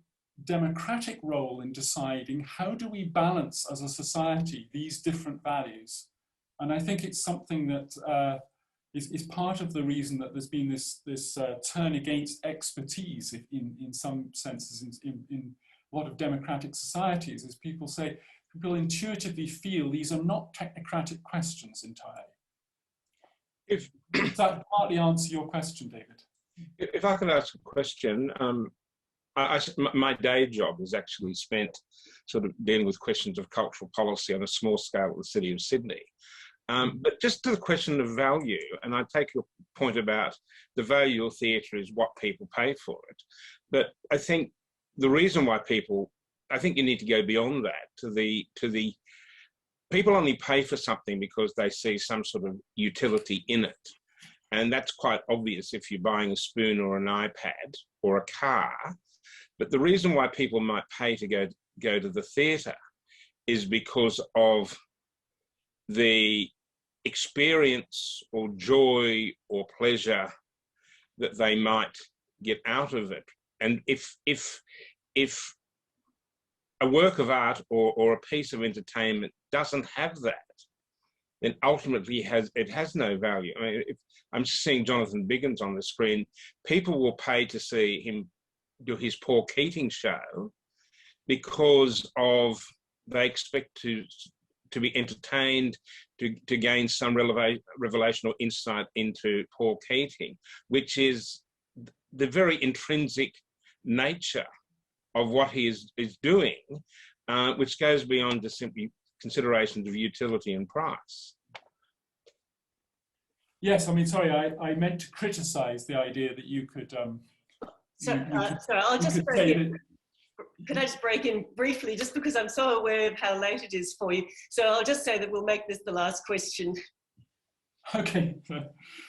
democratic role in deciding how do we balance as a society these different values. And I think it's something that is part of the reason that there's been this turn against expertise in some senses in a lot of democratic societies, as people intuitively feel these are not technocratic questions entirely. Does that partly answer your question, David? If I could ask a question, my day job is actually spent sort of dealing with questions of cultural policy on a small scale at the City of Sydney. But just to the question of value, and I take your point about the value of theatre is what people pay for it. But I think the reason why I think you need to go beyond that to the people only pay for something because they see some sort of utility in it. And that's quite obvious if you're buying a spoon or an iPad or a car. But the reason why people might pay to go to the theatre is because of the experience or joy or pleasure that they might get out of it. And if a work of art or a piece of entertainment doesn't have that, then ultimately it has no value. I mean, if I'm seeing Jonathan Biggins on the screen, people will pay to see him do his Paul Keating show because they expect to be entertained, to gain some revelation or insight into Paul Keating, which is the very intrinsic nature of what he is doing, which goes beyond just simply considerations of utility and price. Yes, I mean, sorry, I meant to criticise the idea that you could. Sorry, I'll just break in. Could I just break in briefly, just because I'm so aware of how late it is for you? So I'll just say that we'll make this the last question. Okay.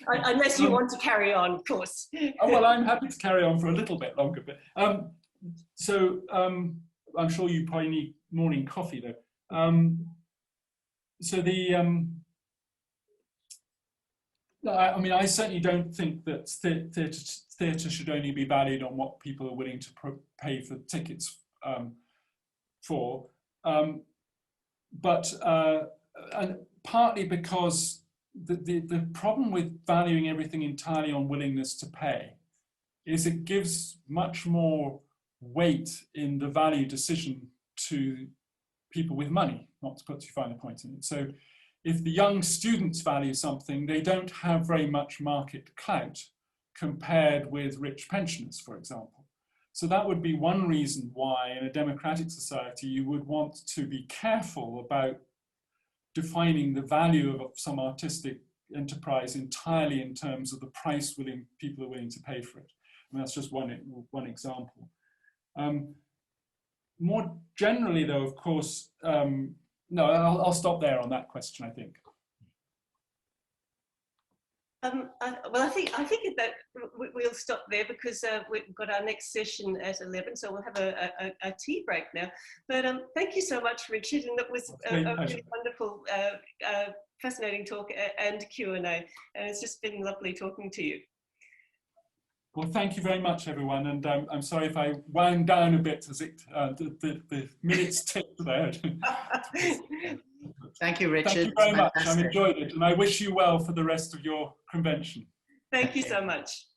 Unless you want to carry on, of course. Oh, well, I'm happy to carry on for a little bit longer. But I'm sure you probably need morning coffee, though. I mean, I certainly don't think that theatre should only be valued on what people are willing to pay for tickets for, but and partly because the problem with valuing everything entirely on willingness to pay is it gives much more weight in the value decision to people with money, not to put too fine a point in it. So if the young students value something, they don't have very much market clout compared with rich pensioners, for example. So that would be one reason why in a democratic society you would want to be careful about defining the value of some artistic enterprise entirely in terms of the price people are willing to pay for it. And that's just one example. More generally, though, of course, no, I'll stop there on that question, I think. Well, I think that we'll stop there because we've got our next session at 11, so we'll have a tea break now. But thank you so much, Richard, and it was a really wonderful, fascinating talk and Q&A, and it's just been lovely talking to you. Well, thank you very much, everyone, and I'm sorry if I wound down a bit as the minutes ticked there. Thank you, Richard. Thank you very much. I've enjoyed it, and I wish you well for the rest of your convention. Thank you so much.